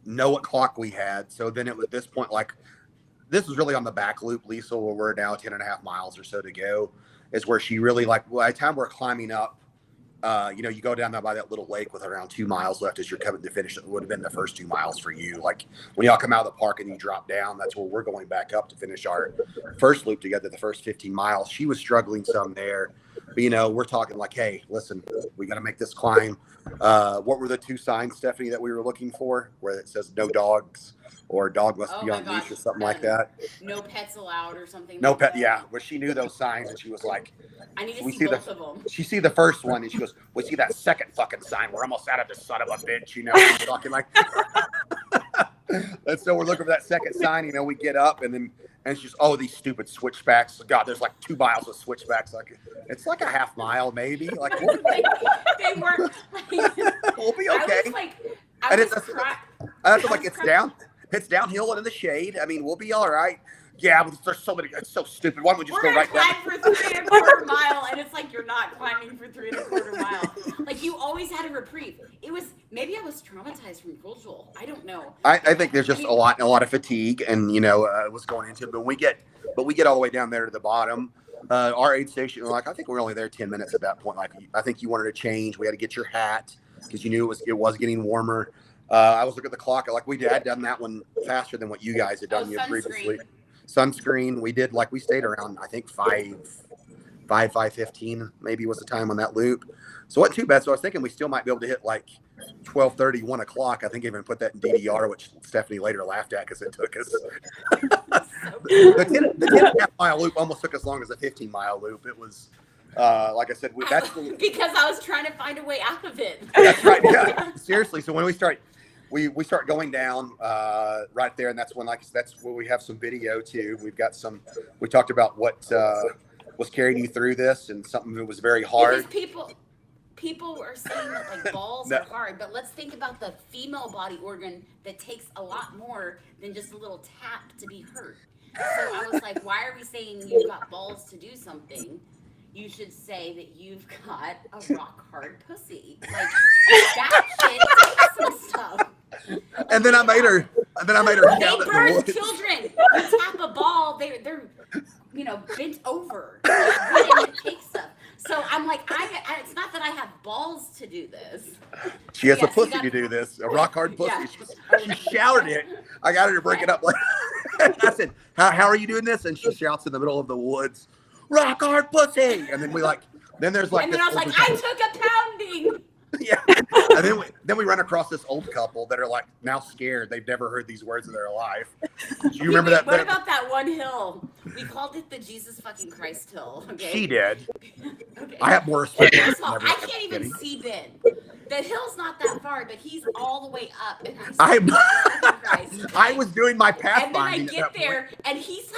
know what clock we had. So then at this point, like, this was really on the back loop, Liesl, where we're now 10.5 miles or so to go, is where she really, like, by the time we're climbing up, you go down there by that little lake with around 2 miles left as you're coming to finish. It would have been the first 2 miles for you. Like when y'all come out of the park and you drop down, that's where we're going back up to finish our first loop together, the first 15 miles. She was struggling some there. But, we're talking like, hey, listen, we got to make this climb. What were the 2 signs, Stephanie, that we were looking for where it says no dogs or dog must be on leash or something like that? No pets allowed or something. No like pet. that. Yeah. Where she knew those signs and she was like, I need to see both of them. she see the first one and she goes, we see that second fucking sign. We're almost out of this son of a bitch, We're talking like, and so we're looking for that second sign, we get up and she's, oh, these stupid switchbacks. God, there's like 2 miles of switchbacks. Like it's like a half mile, maybe. Like they were like, we'll be okay. It's downhill and in the shade. I mean, we'll be all right. Yeah, but there's so many. It's so stupid. Why don't we just go right down? We're gonna climb for 3 1/4 mile, and it's like you're not climbing for 3 1/4 miles. Like you always had a reprieve. It was maybe I was traumatized from Cruel Jewel. I don't know. I think there's just a lot of fatigue, and was going into it. But we get all the way down there to the bottom. Our aid station, like I think we're only there 10 minutes at that point. Like I think you wanted to change. We had to get your hat because you knew it was getting warmer. I was looking at the clock. Like we had done that one faster than what you guys had done previously. Sunscreen. We did we stayed around, I think 5:15 maybe was the time on that loop. So what too bad. So I was thinking we still might be able to hit like 12:30, 1 o'clock. I think I even put that in DDR, which Stephanie later laughed at because it took us. The 10.5 mile loop almost took as long as the 15-mile loop. It was, like I said, because I was trying to find a way out of it. That's right. Yeah, seriously. So when we start going down right there, and that's when, that's where we have some video too. We talked about what was carrying you through this, and something that was very hard. Because people are saying that balls are hard, but let's think about the female body organ that takes a lot more than just a little tap to be hurt. So I was like, why are we saying you've got balls to do something? You should say that you've got a rock hard pussy. Like that shit takes some stuff. And then I made her. They birth children. You tap a ball, they're bent over. It takes stuff. So I'm like, it's not that I have balls to do this. She has a pussy to do this, a rock hard pussy. Yeah. She shouted it. I got her to break it up. I said, how are you doing this? And she shouts in the middle of the woods, rock hard pussy. And then there's like, and then I was like, I took a pounding. Yeah. And then we run across this old couple that are now scared. They've never heard these words in their life. Do you remember that? What about that one hill? We called it the Jesus fucking Christ hill. Okay. She did. Okay. I have more respect. First of all, I can't even see Ben. The hill's not that far, but he's all the way up. And I was doing my pathfinding. And then I get there, and he's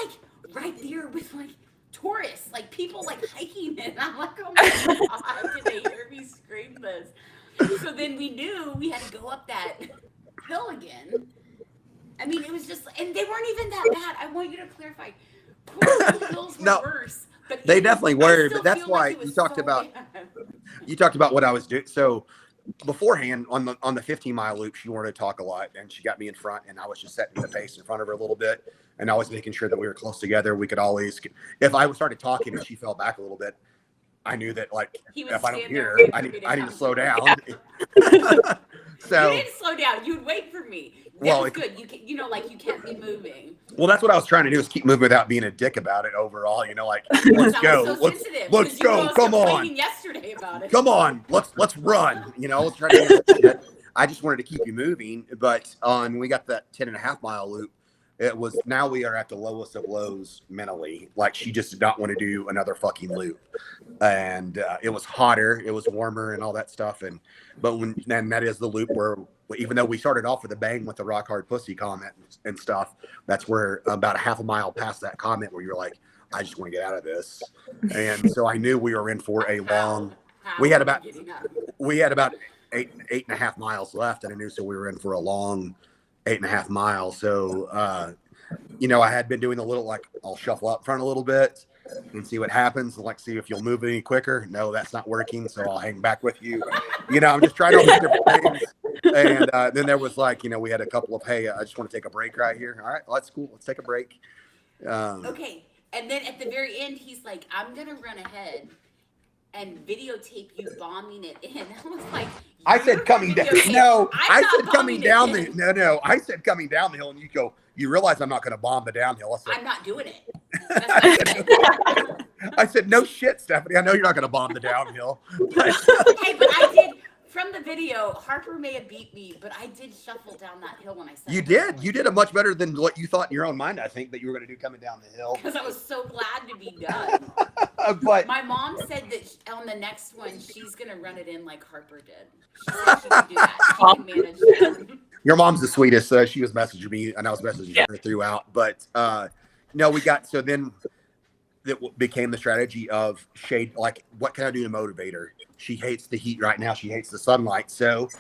right there with tourists, people hiking it. And I'm like, oh my God, did they hear me scream this? So then we knew we had to go up that hill again. I mean, it was just, and they weren't even that bad. I want you to clarify. Poor hills were worse. But they definitely were, but that's why you talked about what I was doing. So beforehand on the 15-mile loop, she wanted to talk a lot, and she got me in front, and I was just setting the pace in front of her a little bit, and I was making sure that we were close together. We could always, if I started talking and she fell back a little bit, I knew that if I don't hear her, I need to slow down. So you didn't slow down. You'd wait for me. That was good. You can't be moving. Well, that's what I was trying to do, is keep moving without being a dick about it overall. Let's go. Let's go. Come on. Yesterday about it. Come on. Let's run. I was trying to do that. I just wanted to keep you moving. But when we got that 10.5 mile loop, now we are at the lowest of lows mentally. She just did not want to do another fucking loop. And it was hotter, it was warmer and all that stuff. And that is the loop where, even though we started off with a bang with the rock hard pussy comment and stuff, that's where about a half a mile past that comment where you're like, I just want to get out of this. And so I knew we were in for a long, we had about 8.5 miles left. And I knew, so we were in for a long 8.5 miles. So, you know, I had been doing a little, like, I'll shuffle up front a little bit and see what happens, and like see if you'll move any quicker. No, that's not working, so I'll hang back with you. You know, I'm just trying all these different things. And then there was like, you know, we had a couple of, hey, I just want to take a break right here. All right, well, that's cool. Let's take a break. Okay, and then at the very end, he's like, I'm gonna run ahead and videotape you bombing it in. I was like, I said coming down. No, I said coming down the. in. No. I said coming down the hill, and you go. You realize I'm not going to bomb the downhill. I said, I'm not doing it. That's what I said. I said, no shit, Stephanie. I know you're not going to bomb the downhill. Hey, but I did. From the video, Harper may have beat me, but I did shuffle down that hill when I said You did. You did a much better than what you thought in your own mind, I think, that you were going to do coming down the hill. Because I was so glad to be done. But my mom said that on the next one, she's going to run it in like Harper did. She said she can do that. She can manage that. Your mom's the sweetest. She was messaging me, and I was messaging her throughout. But no, we got, so then it became the strategy of shade. Like, what can I do to motivate her? She hates the heat right now. She hates the sunlight. So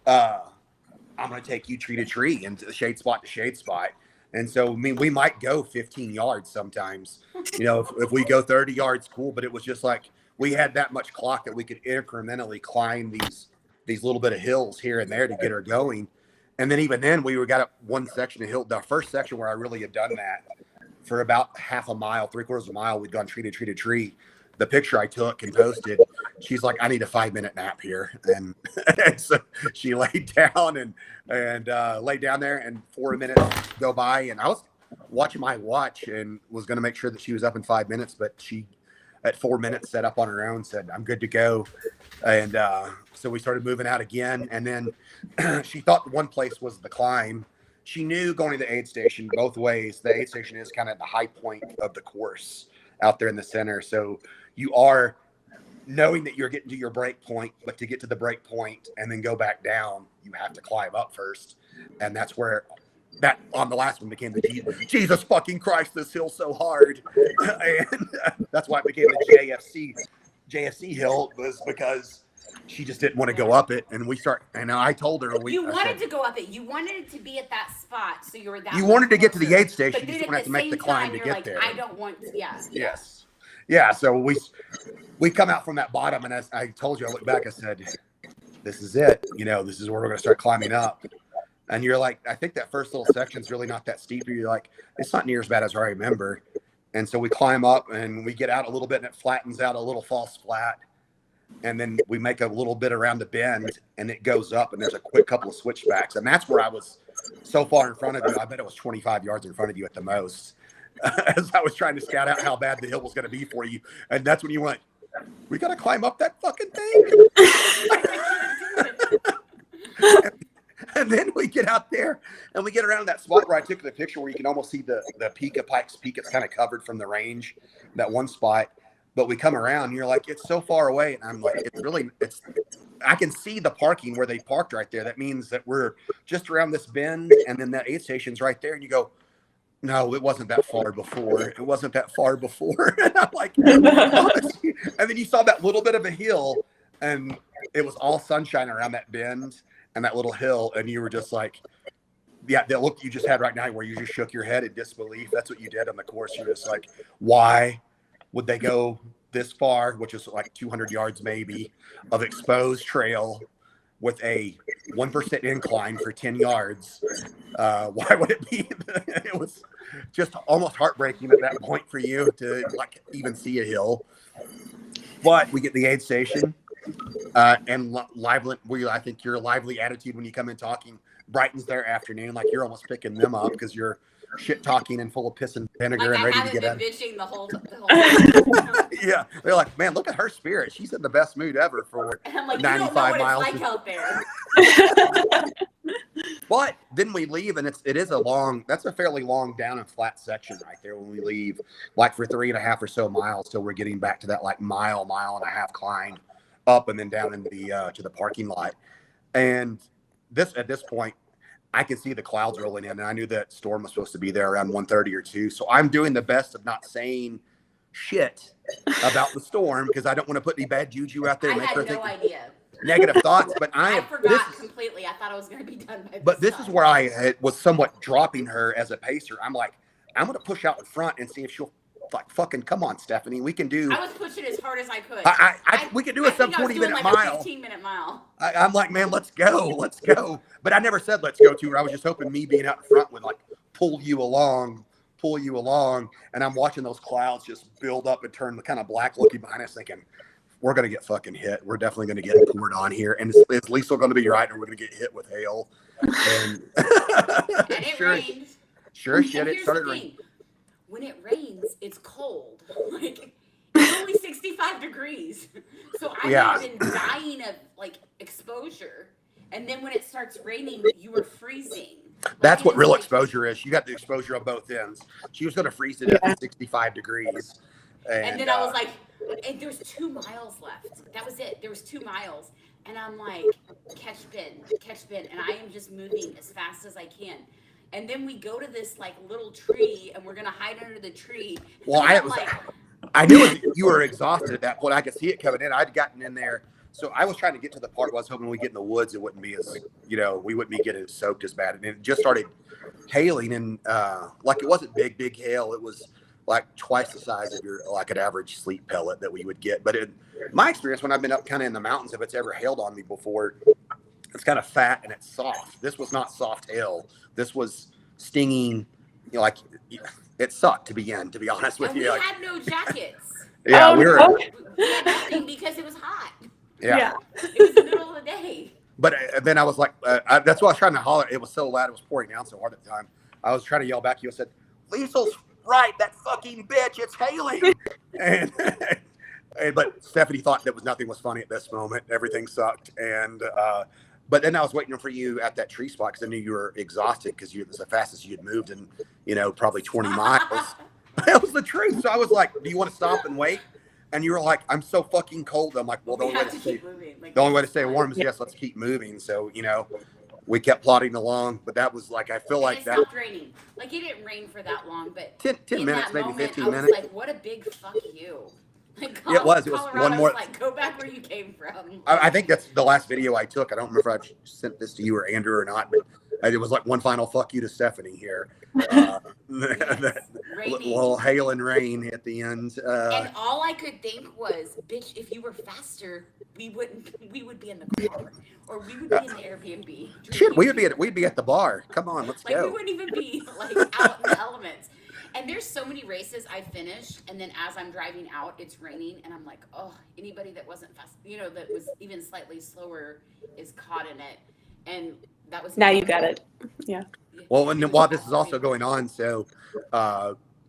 I'm going to take you tree to tree and shade spot to shade spot. And so, I mean, we might go 15 yards sometimes. You know, if we go 30 yards, cool. But it was just like we had that much clock that we could incrementally climb these little bit of hills here and there to get her going. And then even then, we got up one section of hill. The first section where I really had done that for about half a mile, 3/4 of a mile, we'd gone tree to tree to tree. The picture I took and posted, she's like, I need a 5-minute nap here. And so she laid down and laid down there, and 4 minutes go by. And I was watching my watch and was going to make sure that she was up in 5 minutes. But she, at 4 minutes, set up on her own, said, I'm good to go. And so we started moving out again. And then she thought one place was the climb. She knew going to the aid station both ways. The aid station is kind of the high point of the course out there in the center. So you are knowing that you're getting to your break point, but to get to the break point and then go back down, you have to climb up first. And that's where that on the last one became the Jesus fucking Christ, this hill's so hard. And that's why it became the JFC hill, was because she just didn't want to go up it. And I told her you wanted to go up it. You wanted it to be at that spot. So you were that. You wanted to get to the aid station. But you then just want to have to make the climb to get there. I don't want to, Yes. Yeah. So we come out from that bottom, and as I told you, I looked back, I said, this is it. You know, this is where we're going to start climbing up. And you're like, I think that first little section's really not that steep. You're like, it's not near as bad as I remember. And so we climb up and we get out a little bit, and it flattens out a little false flat. And then we make a little bit around the bend, and it goes up, and there's a quick couple of switchbacks. And that's where I was so far in front of you. I bet it was 25 yards in front of you at the most, as I was trying to scout out how bad the hill was going to be for you. And that's when you went, we got to climb up that fucking thing. And then we get out there and we get around that spot where I took the picture where you can almost see the peak of Pikes Peak. It's kind of covered from the range, that one spot. But we come around and you're like, it's so far away. And I'm like, I can see the parking where they parked right there. That means that we're just around this bend, and then that aid station's right there. And you go, no, it wasn't that far before. It wasn't that far before. And I'm like, and then you saw that little bit of a hill, and it was all sunshine around that bend and that little hill. And you were just like, yeah, the look you just had right now where you just shook your head in disbelief. That's what you did on the course. You're just like, why would they go this far, which is like 200 yards maybe, of exposed trail with a 1% incline for 10 yards? Why would it be? It was just almost heartbreaking at that point for you to like even see a hill. But we get the aid station, and I think your lively attitude when you come in talking brightens their afternoon. Like you're almost picking them up because you're shit talking and full of piss and vinegar, like, and ready to get out. The whole time. Yeah, they're like, man, look at her spirit. She's in the best mood ever for like, 95 miles. It's like out there. But then we leave, and that's a fairly long down and flat section right there when we leave, like for 3.5 or so miles till we're getting back to that like mile and a half climb up and then down in the to the parking lot. And at this point, I could see the clouds rolling in, and I knew that storm was supposed to be there around 1:30 or 2. So I'm doing the best of not saying shit about the storm because I don't want to put any bad juju out there. I And make her had no think idea. negative thoughts, but I forgot completely. I thought I was going to be done by But this is where I was somewhat dropping her as a pacer. I'm like, I'm going to push out in front and see if she'll like fucking come on, Stephanie. We can do. I was pushing as hard as I could. We can do a sub 20-minute mile. 15-minute mile. I'm like, man, let's go. But I never said let's go to her. I was just hoping me being out in front would like pull you along. And I'm watching those clouds just build up and turn kind of black looking behind us, thinking, we're going to get fucking hit. We're definitely going to get poured on here. And is Liesl going to be right, or we're going to get hit with hail? And it rained. Sure shit, it started raining. When it rains, it's cold. Like, it's only 65 degrees. So I've been dying of, like, exposure. And then when it starts raining, you were freezing. That's what real exposure is. You got the exposure on both ends. She was going to freeze it at 65 degrees. And then I was like, and there was 2 miles left. That was it. There was 2 miles. And I'm like, catch Ben. And I am just moving as fast as I can. And then we go to this like little tree and we're going to hide under the tree. Well, I knew you were exhausted at that point. I could see it coming in. I'd gotten in there. So I was trying to get to the part where I was hoping we get in the woods. It wouldn't be as, we wouldn't be getting soaked as bad. And it just started hailing and like it wasn't big hail. It was like twice the size of your like an average sleet pellet that we would get. But in my experience, when I've been up kind of in the mountains, if it's ever hailed on me before, it's kind of fat and it's soft. This was not soft hail. This was stinging. Like it sucked to begin. To be honest with and you, we had no jackets. Yeah, we were. We had nothing because it was hot. Yeah. It was the middle of the day. But then I was like, that's why I was trying to holler. It was so loud. It was pouring down so hard at the time. I was trying to yell back. You said, Liesl's right. That fucking bitch. It's hailing. But Stephanie thought that nothing was funny at this moment. Everything sucked. And, but then I was waiting for you at that tree spot because I knew you were exhausted because it was the fastest you had moved in, probably 20 miles. That was the truth. So I was like, do you want to stop and wait? And you were like, I'm so fucking cold. I'm like, well, the only way to stay warm is yes, let's keep moving. So, we kept plodding along, but that was like, I feel like that. It stopped raining. Like it didn't rain for that long, but 10 minutes, maybe 15 minutes. I was like, what a big fuck you. Like, it was one more. Like, go back where you came from. I think that's the last video I took. I don't remember if I sent this to you or Andrew or not, but it was like one final fuck you to Stephanie here. That little hail and rain at the end. And all I could think was, bitch, if you were faster, we would be in the car, or we would be in the Airbnb. Shit, we'd be at the bar. Come on, let's go. We wouldn't even be like out in the elements. And there's so many races I finished, and then as I'm driving out, it's raining, and I'm like, oh, anybody that wasn't fast, that was even slightly slower is caught in it. And that was now you got it. Yeah. Well, and while this is also going on, so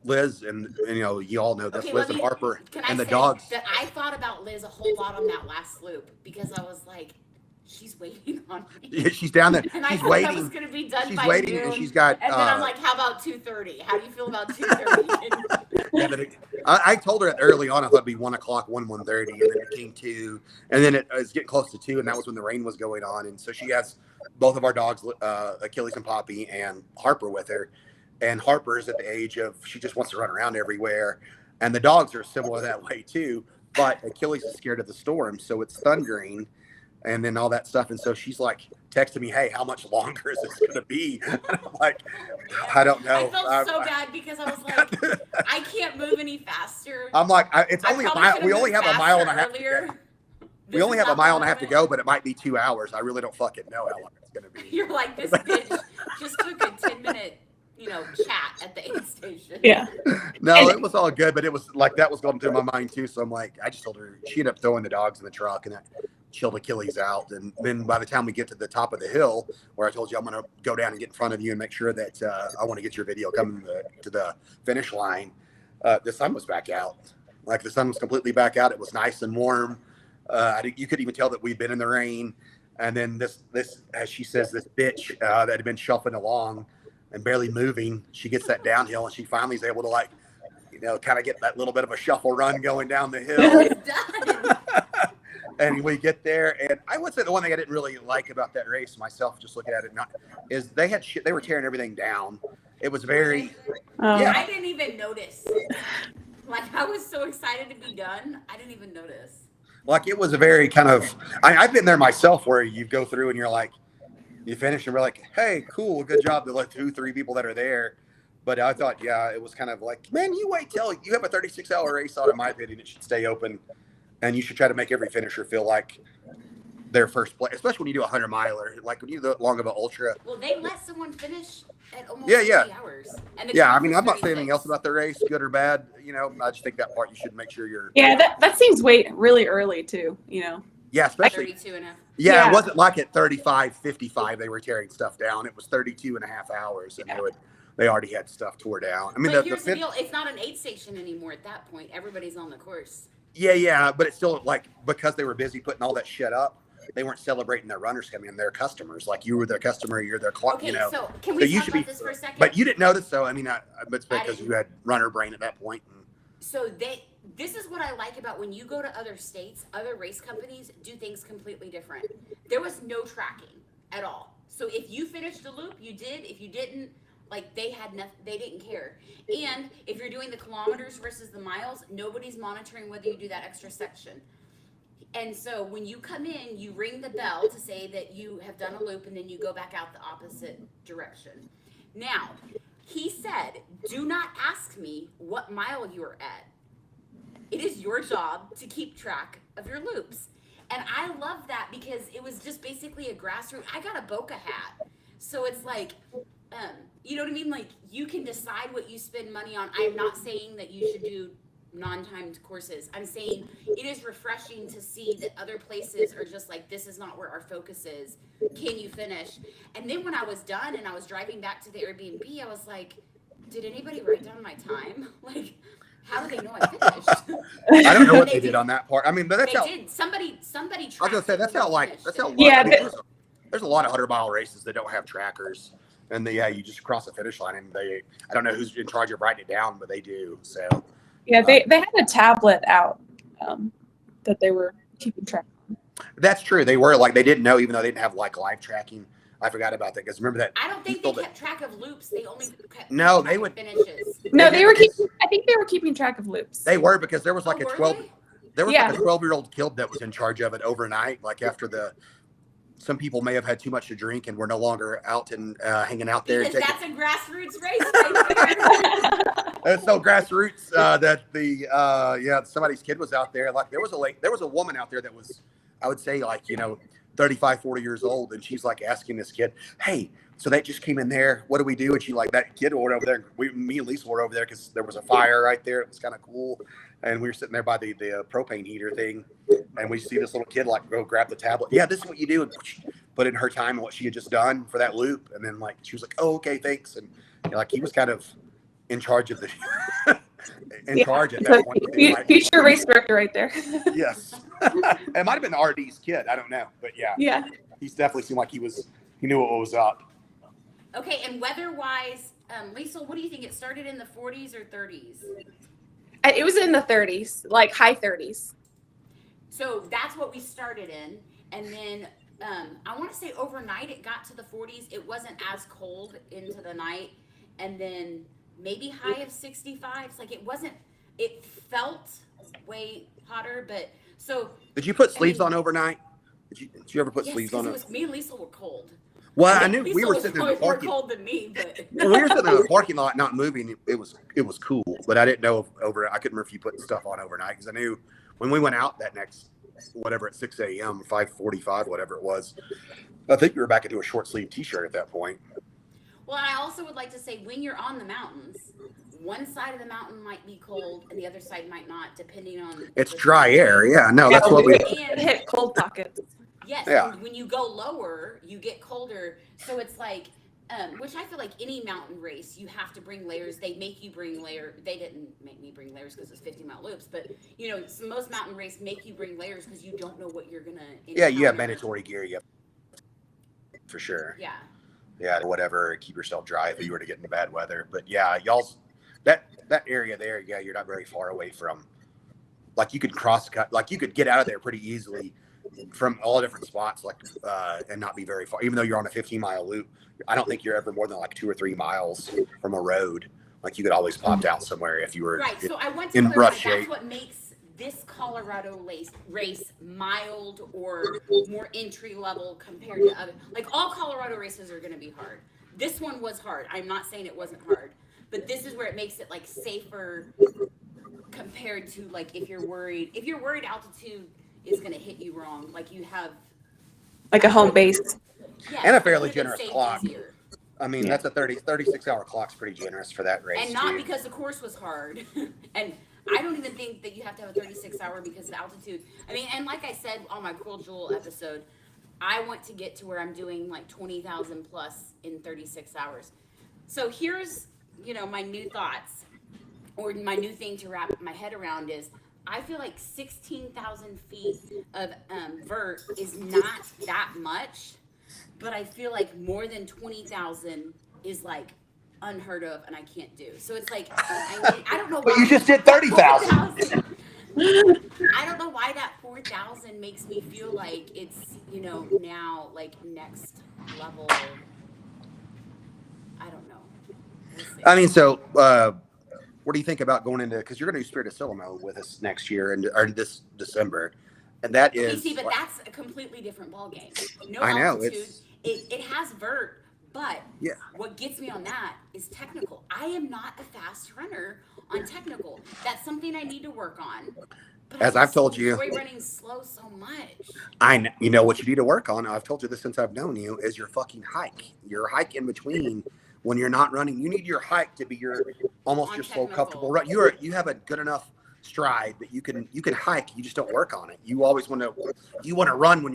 Liz and you all know this, Liz and Harper and the dogs. That I thought about Liz a whole lot on that last loop because I was like, she's waiting on me. Yeah, she's down there. And she's I waiting. I was going to be done she's by waiting, noon. And she's got. And then I'm like, how about 2:30? How do you feel about 2:30? Yeah, but I told her early on I thought it'd be 1 o'clock, 1:30, and then it came 2, and then it was getting close to 2, and that was when the rain was going on, and so she has both of our dogs, Achilles and Poppy, and Harper with her, and Harper's at the age of she just wants to run around everywhere, and the dogs are similar that way too, but Achilles is scared of the storm, so it's thundering. And then all that stuff. And so she's like texting me, hey, how much longer is this going to be? And I'm like, I don't know. I felt so bad because I was like, I can't move any faster. I'm like, it's only a mile. We only have a mile and a half. We only have a mile and a half to go, but it might be 2 hours. I really don't fucking know how long it's going to be. You're like, this bitch just took a 10-minute, chat at the aid station. Yeah. No, it was all good, but it was like that was going through my mind too. So I'm like, I just told her she ended up throwing the dogs in the truck and that chilled Achilles out. And then by the time we get to the top of the hill where I told you I'm going to go down and get in front of you and make sure that I want to get your video coming to the finish line, the sun was back out. Like the sun was completely back out. It was nice and warm. You could even tell that we'd been in the rain. And then this, as she says, this bitch that had been shuffling along and barely moving, she gets that downhill and she finally is able to kind of get that little bit of a shuffle run going down the hill. And we get there, and I would say the one thing I didn't really like about that race myself, just looking at it, is they had shit. They were tearing everything down. It was very. Yeah. I didn't even notice. Like I was so excited to be done, I didn't even notice. Like it was a very kind of, I've been there myself where you go through and you're like, you finish and we're like, hey, cool, good job to like 2-3 people that are there. But I thought, yeah, it was kind of like, man, you wait till you have a 36-hour race on, in my opinion, it should stay open. And you should try to make every finisher feel like their first place, especially when you do a 100-miler, like when you do long of an ultra. Well, they let someone finish at almost Yeah, 3 hours. And the Yeah, I time mean, was I'm not saying 36. anything else about the race, good or bad. You know, I just think that part you should make sure you're. Yeah, that seems really early too. You know. Yeah, especially. 32 and a half. Yeah, Yeah. it wasn't like at 35, 55 they were tearing stuff down. It was 32 and a half hours, and they already had stuff tore down. I mean, But here's the deal: it's not an aid station anymore. At that point, everybody's on the course. Yeah, but it's still like because they were busy putting all that shit up, they weren't celebrating their runners coming in. Their customers, like you were their customer, you're their client. Okay, You know, so can we you talk should about be. this for a second? But you didn't notice, so I mean, it's I because didn't. you had runner brain at that point. So this is what I like about when you go to other states, other race companies do things completely different. There was no tracking at all. So if you finished the loop, you did. If you didn't, like they didn't care. And if you're doing the kilometers versus the miles, nobody's monitoring whether you do that extra section. And so when you come in, you ring the bell to say that you have done a loop, and then you go back out the opposite direction. Now, he said, do not ask me what mile you are at. It is your job to keep track of your loops. And I love that because it was just basically a grassroots. I got a Boca hat. So it's like, you know what I mean? Like you can decide what you spend money on. I'm not saying that you should do non-timed courses. I'm saying it is refreshing to see that other places are just like, this is not where our focus is. Can you finish? And then when I was done and I was driving back to the Airbnb, I was like, did anybody write down my time? Like, how do they know I finished? I don't know what they did on that part. I mean, but that's They how. did. Somebody. I was gonna say that's how that's how. Yeah, I mean, there's a lot of 100-mile races that don't have trackers, and you just cross the finish line, and I don't know who's in charge of writing it down, but they do. So Yeah, they had a tablet out that they were keeping track of. that's true. They were like they didn't know, even though they didn't have like live tracking. I forgot about that because remember that. I don't think they kept track of loops. They only kept No, track they of would- finishes. No, they were keeping. I think they were keeping track of loops. They were because there was like Oh, a were 12. they? There was Yeah. like a 12-year-old kid that was in charge of it overnight. Like after some people may have had too much to drink and were no longer out and hanging out there. Because that's a grassroots race right there. It's so grassroots that somebody's kid was out there. Like there was a woman out there that was, I would say 35, 40 years old, and she's like asking this kid, hey, so that just came in there, what do we do? And she like, that kid went over there. Me and Liesl were over there because there was a fire right there. It was kind of cool. And we were sitting there by the propane heater thing, and we see this little kid like go grab the tablet. Yeah, this is what you do, and put in her time and what she had just done for that loop. And then like she was like, oh, okay, thanks. And he was kind of in charge of charge at that point. Future race director right there. Yes. It might have been the RD's kid. I don't know. But Yeah. He's definitely seemed like he knew what was up. Okay, and weather-wise, Liesl, what do you think? It started in the 40s or 30s? It was in the 30s, like high 30s. So that's what we started in. And then I want to say overnight it got to the 40s. It wasn't as cold into the night. And then maybe high of 65s. Like it felt way hotter, but so. Did you put sleeves on overnight? Did you ever put sleeves on? Me and Liesl were cold. Well, I knew Liesl we were was sitting in the more parking. cold than me, but Well, we were sitting in the parking lot, not moving. It was cool, but I didn't know I couldn't remember if you put stuff on overnight because I knew when we went out that next at 6 a.m., 5:45, whatever it was. I think we were back into a short sleeve T-shirt at that point. Well, I also would like to say when you're on the mountains, one side of the mountain might be cold and the other side might not, depending on. It's dry air. Yeah, no, that's what we. It hit cold pockets. Yes, Yeah. and when you go lower, you get colder. So it's like, which I feel like any mountain race, you have to bring layers. They make you bring layers. They didn't make me bring layers because it's 50-mile loops, but most mountain race make you bring layers because you don't know what you're gonna. Yeah, you have encounter. mandatory gear. Yep, for sure. Yeah. Yeah, whatever. Keep yourself dry if you were to get into bad weather. But yeah, y'all's that area there. Yeah, you're not very far away from. Like you could you could get out of there pretty easily from all different spots, and not be very far. Even though you're on a 15-mile loop, I don't think you're ever more than like 2 or 3 miles from a road Like you could always pop out somewhere if you were Right. So I want to in brush clarify, shape. that's what makes this Colorado race mild or more entry level compared to other. Like all Colorado races are going to be hard. This one was hard. I'm not saying it wasn't hard, but this is where it makes it like safer compared to like if you're worried altitude is going to hit you wrong. Like you have Like a home base. yeah, And a it fairly would've been generous saved clock. easier. I mean, Yeah. that's a 36-hour clock's pretty generous for that race, And not too. because the course was hard. And I don't even think that you have to have a 36-hour because of altitude. I mean, and like I said on my Cool Jewel episode, I want to get to where I'm doing like 20,000 plus in 36 hours. So here's, my new thoughts or my new thing to wrap my head around is I feel like 16,000 feet of vert is not that much, but I feel like more than 20,000 is like unheard of and I can't do. So it's like, I don't know why. But you just did 30,000. 4,000. I don't know why that 4,000 makes me feel like it's, now like next level. I don't know. We'll see. I mean, so what do you think about going into, because you're going to do Spirit of Silamo with us next year or this December, and that Okay, is. see, but that's a completely different ballgame. No I know, altitude. it's- It has vert, but Yeah. what gets me on that is technical. I am not a fast runner on technical. That's something I need to work on. But As I I've told just you. enjoy running slow so much. You know what you need to work on. I've told you this since I've known you is your fucking hike. Your hike in between when you're not running. You need your hike to be your almost On your slow, technical. comfortable run. You have a good enough stride that you can hike. You just don't work on it. You always want to run when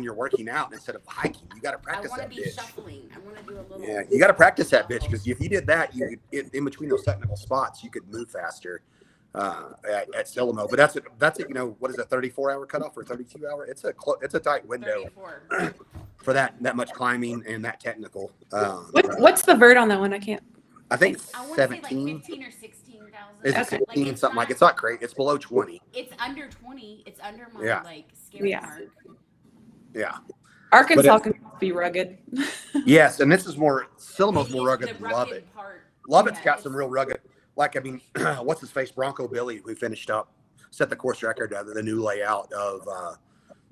you're working out instead of hiking. You got to I practice want to that be bitch. shuffling. I want to do a little. Yeah, you got to practice that bitch because if you did that, in between those technical spots, you could move faster. At Silamo, but that's a what is it, 34-hour cutoff or 32-hour? It's a tight window 34. for that much climbing and that technical. What's the vert on that one? I can't. I think it's I want to say like 17. 15 or 16,000. Is it Okay. 16? it's Something not- like it's not great. It's below 20. It's under 20. It's under my Yeah. like scary Yeah. mark. Yeah. Arkansas can be rugged. Yes, and this is more Silamo's more It's rugged the than rugged Lovett. part. Lovett's Yeah, got it's- some real rugged. Like, I mean, what's his face? Bronco Billy, who finished up, set the course record of the new layout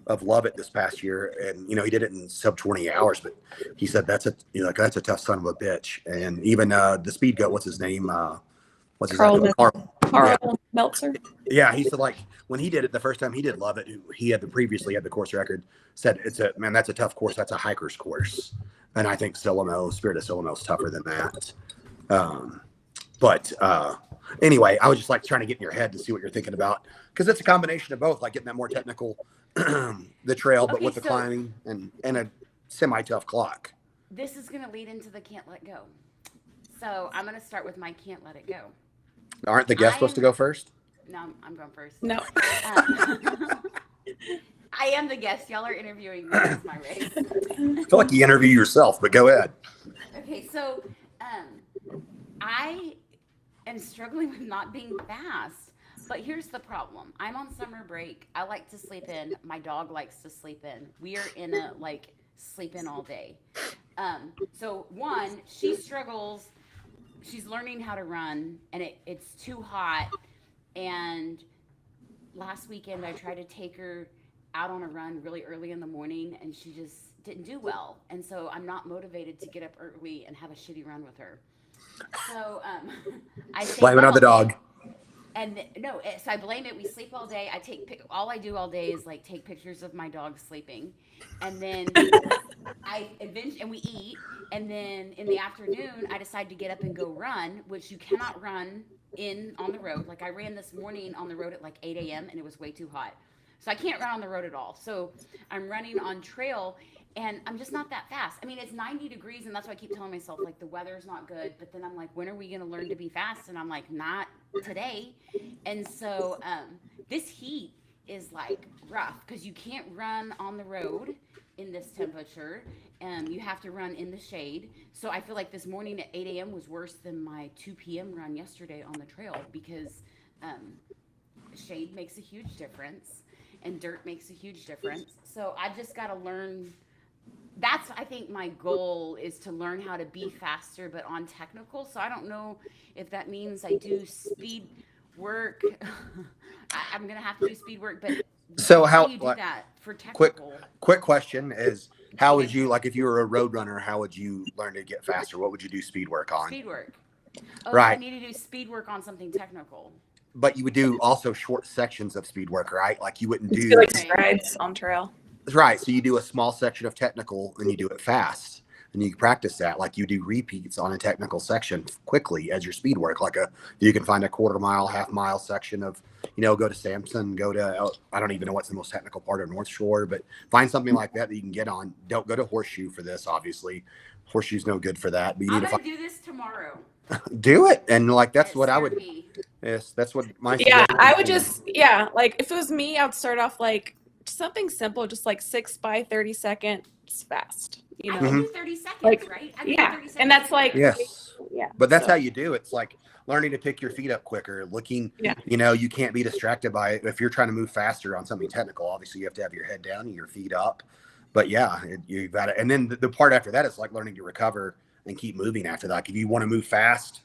of Lovett this past year, and he did it in sub 20 hours. But he said that's a tough son of a bitch. And even the speed goat, what's his name? What's his name? Carl Meltzer. Yeah, he said like when he did it the first time he did Lovett, he had previously had the course record. Said that's a tough course. That's a hiker's course, and I think Spirit of Silamo is tougher than that. But anyway, I was just like trying to get in your head to see what you're thinking about because it's a combination of both, like getting that more technical, the trail, but Okay, with the so- climbing and a semi-tough clock. This is going to lead into the can't let go. So I'm going to start with my can't let it go. Aren't the guests supposed to go first? No, I'm going first. No. I am the guest. Y'all are interviewing me. It's my race. I feel like you interview yourself, but go ahead. Okay, so I am struggling with not being fast. But here's the problem. I'm on summer break. I like to sleep in. My dog likes to sleep in. We are in a sleep in all day. So one, she struggles. She's learning how to run, and it's too hot. And last weekend, I tried to take her out on a run really early in the morning, and she just didn't do well. And so I'm not motivated to get up early and have a shitty run with her. So I say Blame it on the dog. And so I blame it. We sleep all day. All I do all day is take pictures of my dog sleeping, and then and we eat, and then in the afternoon I decide to get up and go run, which you cannot run on the road. Like I ran this morning on the road at 8 a.m. and it was way too hot, so I can't run on the road at all. So I'm running on trail. And I'm just not that fast. I mean, it's 90 degrees, and that's why I keep telling myself, the weather's not good. But then I'm like, when are we going to learn to be fast? And I'm like, not today. And so this heat is, rough because you can't run on the road in this temperature. You have to run in the shade. So I feel like this morning at 8 a.m. was worse than my 2 p.m. run yesterday on the trail because shade makes a huge difference and dirt makes a huge difference. So I just got to learn that's I think my goal is to learn how to be faster, but on technical. So I don't know if that means I do speed work. I'm gonna have to do speed work, but So how how, do you do like, that for quick technical? quick question is, how would Okay, you, like, if you were a road runner, how would you learn to get faster? What would you do speed work on? speed work. Oh, so I Right. need to do speed work on something technical. But you would do also short sections of speed work, right? Like you wouldn't It's do, like Okay. strides on trail. right. So you do a small section of technical and you do it fast. And you practice that, like you do repeats on a technical section quickly as your speed work. Like you can find a quarter mile, half mile section of, go to Sampson, go to, I don't even know what's the most technical part of North Shore, but find something like that you can get on. Don't go to Horseshoe for this, obviously. Horseshoe's no good for that. But you I'm need to gonna do this tomorrow do it. And like, that's at what I would, CRP. yes, that's what my Yeah, suggestion I would would be. just, like if it was me, I would start off like something simple, just like 6 by 30 seconds fast, I can Mhm. do 30 seconds, Like, right? I can do yeah, 30 seconds. and that's like, Yes. yeah. But that's so- how you do it. It's like learning to pick your feet up quicker, looking, Yeah. you can't be distracted by it. If you're trying to move faster on something technical, obviously you have to have your head down and your feet up. But yeah, you got it. And then the part after that is like learning to recover and keep moving after that. Like if you want to move fast,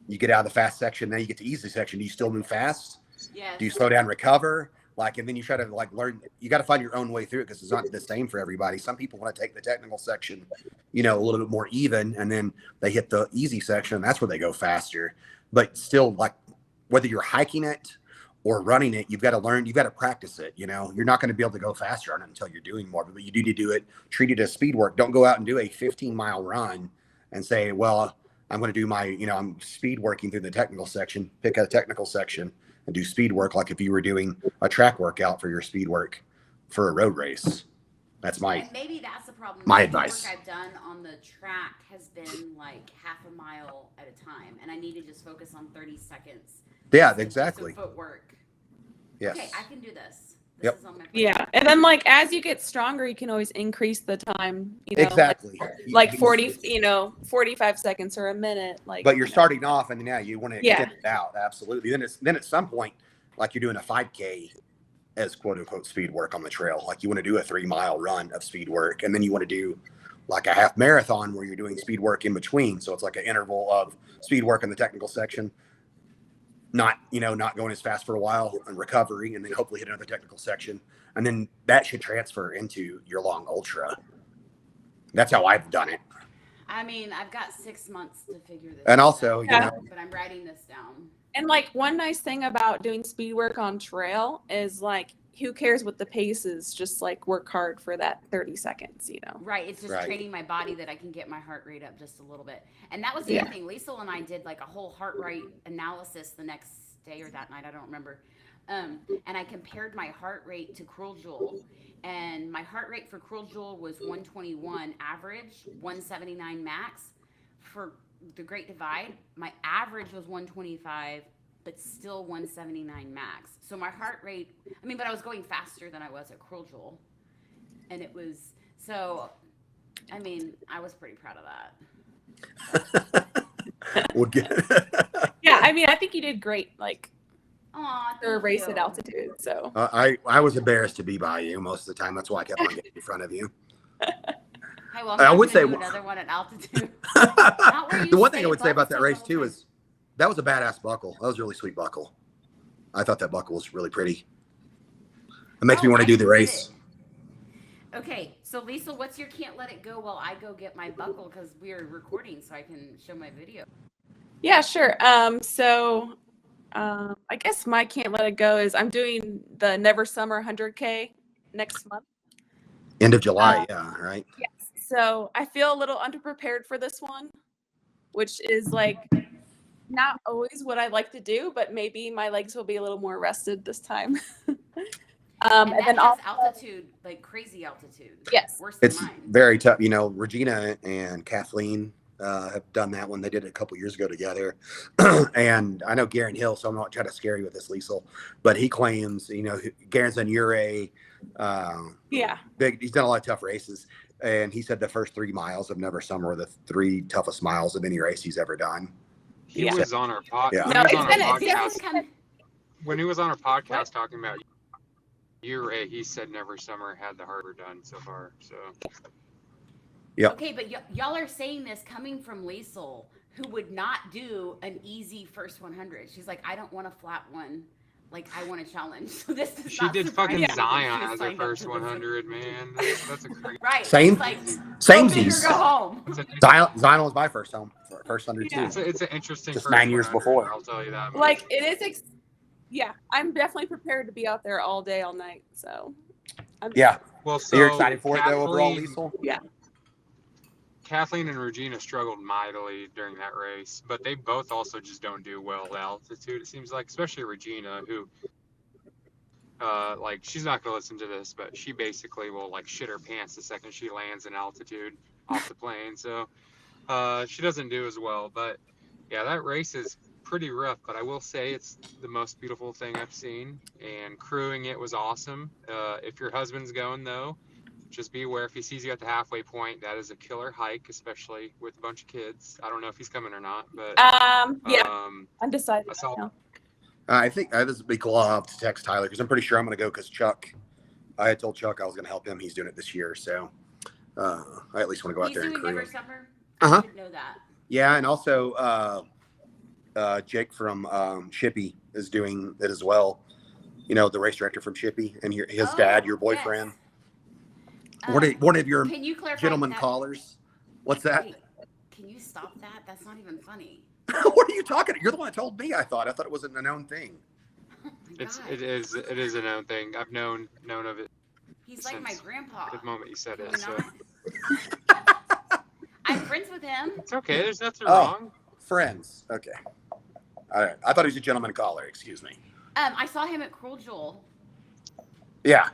you get out of the fast section, then you get to easy section. Do you still move fast? Yes. Do you slow down, recover? Like, and then you try to like learn, you got to find your own way through it because it's not the same for everybody. Some people want to take the technical section, a little bit more even, and then they hit the easy section. And that's where they go faster. But still, like, whether you're hiking it or running it, you've got to learn, you've got to practice it. You're not going to be able to go faster on it until you're doing more, but you do need to do it, treat it as speed work. Don't go out and do a 15-mile run and say, well, I'm going to do my, I'm speed working through the technical section, pick a technical section and do speed work like if you were doing a track workout for your speed work for a road race. That's And maybe that's the problem. my The advice. work I've done on the track has been like half a mile at a time, and I need to just focus on 30 seconds. Yeah, Just exactly. some footwork. Yes. Okay, I can do this. This Yep. is on my plate. Yeah, and then like as you get stronger, you can always increase the time. Exactly. Like 40, 45 seconds or a minute. Like, but you're starting off, and now you want to Yeah. extend it out. Absolutely. Then at some point, like you're doing a 5K as quote unquote speed work on the trail. Like you want to do a 3-mile run of speed work, and then you want to do like a half marathon where you're doing speed work in between. So it's like an interval of speed work in the technical section, not going as fast for a while and recovering, and then hopefully hit another technical section, and then that should transfer into your long ultra. That's how I've done it. I mean, I've got 6 months to figure this And also, out, Yeah. but I'm writing this down. And like one nice thing about doing speed work on trail is like, who cares what the pace is? Just like work hard for that 30 seconds, Right, it's just Right. training my body that I can get my heart rate up just a little bit. And that was the Yeah. other thing. Liesl and I did like a whole heart rate analysis the next day or that night. I don't remember. And I compared my heart rate to Cruel Jewel. And my heart rate for Cruel Jewel was 121 average, 179 max. For the Great Divide, my average was 125, but still 179 max. So my heart rate, but I was going faster than I was at Cruel Jewel. And it was, so, I was pretty proud of that. We'll get Yeah, I think you did great, like Aw, for a thank race you. at altitude. So I was embarrassed to be by you most of the time. That's why I kept on getting in front of you. Hey, well, I I'm would gonna say- do another one at altitude. The you one thing stay I would say above about that the race whole too time. is that was a badass buckle. That was a really sweet buckle. I thought that buckle was really pretty. It makes me want to do the race. Okay, so Liesl, what's your can't let it go while I go get my buckle because we are recording so I can show my video. yeah, sure. I guess my can't let it go is I'm doing the Never Summer 100K next month. End of July, yeah, right. Yes. So I feel a little underprepared for this one, which is like not always what I like to do, but maybe my legs will be a little more rested this time. And and that then has also, altitude, like crazy altitude. Yes. Worse than It's mine. very tough. Regina and Kathleen have done that one. They did it a couple years ago together. And I know Garen Hill, so I'm not trying to scare you with this, Liesl, but he claims, Garen's done Uray. yeah. He's done a lot of tough races. And he said the first 3 miles of Never Summer were the 3 toughest miles of any race he's ever done. He Yeah. was on our Yeah. he No, was it's on been- our it's podcast. Come- When he was on our podcast talking about Uray, he said Never Summer had the harder done so far. So Yep. Okay, but y'all are saying this coming from Liesl, who would not do an easy first 100. She's like, I don't want a flat one. Like, I want a challenge. So this is She not did surprising fucking that she Zion has as her signed up first to this. 100, man. That's a crazy. Right. Same. It's like, Same go big or Z's. go home. Zion was my first 100 Yeah. too. It's an interesting Just first 9 years 100, before. I'll tell you that much. Like it is. Yeah, I'm definitely prepared to be out there all day, all night. So. Yeah. Well, So you're so excited for it though, overall, Liesl? Yeah. Kathleen and Regina struggled mightily during that race, but they both also just don't do well at altitude, it seems like, especially Regina, who, like, she's not going to listen to this, but she basically will, like, shit her pants the second she lands in altitude off the plane. So she doesn't do as well. But, yeah, that race is pretty rough, but I will say it's the most beautiful thing I've seen, and crewing it was awesome. If your husband's going, though, just be aware if he sees you at the halfway point, that is a killer hike, especially with a bunch of kids. I don't know if he's coming or not, but Yeah, undecided. I saw. No. I think this would be cool. I'll have to text Tyler because I'm pretty sure I'm going to go because I had told Chuck I was going to help him. He's doing it this year. So I at least want to go out He's there and doing crew. Never Summer. Uh-huh. I should know that. Yeah, and also Jake from Shippy is doing it as well. You know, the race director from Shippy, and his dad, your boyfriend. Yes. One of your Can you clarify gentlemen that? callers. What's that? Wait, can you stop that? That's not even funny. What are you talking? You're the one that told me. I thought it was a known thing. Oh my It God. is a known thing. I've known of it He's like my since grandpa. the moment you said Can it. we So not? I'm friends with him. it's okay. There's nothing Oh. wrong. Friends. Okay. All right. I thought he was a gentleman caller. Excuse me. I saw him at Cruel Jewel. Yeah.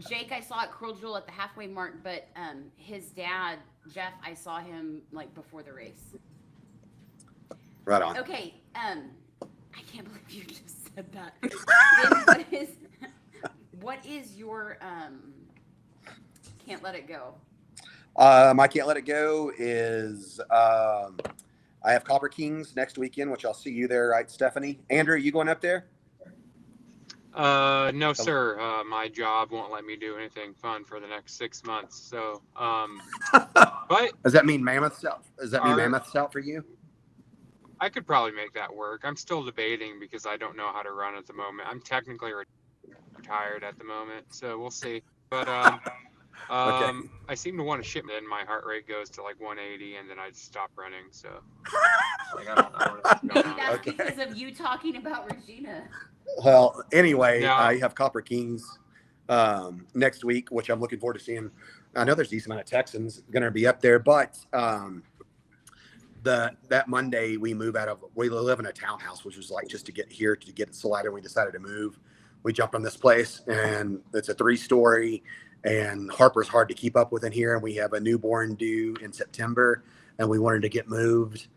Jake, I saw at Cruel Jewel at the halfway mark, but his dad, Jeff, I saw him like before the race. Right on. Okay, I can't believe you just said that. Then what is your can't let it go? My can't let it go is I have Copper Kings next weekend, which I'll see you there, right, Stephanie? Andrew, you going up there? No, sir. My job won't let me do anything fun for the next 6 months. So, but Does that mean Mammoth's out? Does that mean Our- Mammoth's out for you? I could probably make that work. I'm still debating because I don't know how to run at the moment. I'm technically retired at the moment, so we'll see. But I seem to want to ship, and my heart rate goes to like 180, and then I just stop running. So like, I don't know what's Maybe going on. that's Okay. because of you talking about Regina. Well, anyway, Yeah. I have Copper Kings next week, which I'm looking forward to seeing. I know there's a decent amount of Texans going to be up there, but that Monday we live in a townhouse, which was like just to get here to get it selected. We decided to move. We jumped on this place, and it's a 3-story, and Harper's hard to keep up with in here. And we have a newborn due in September, and we wanted to get moved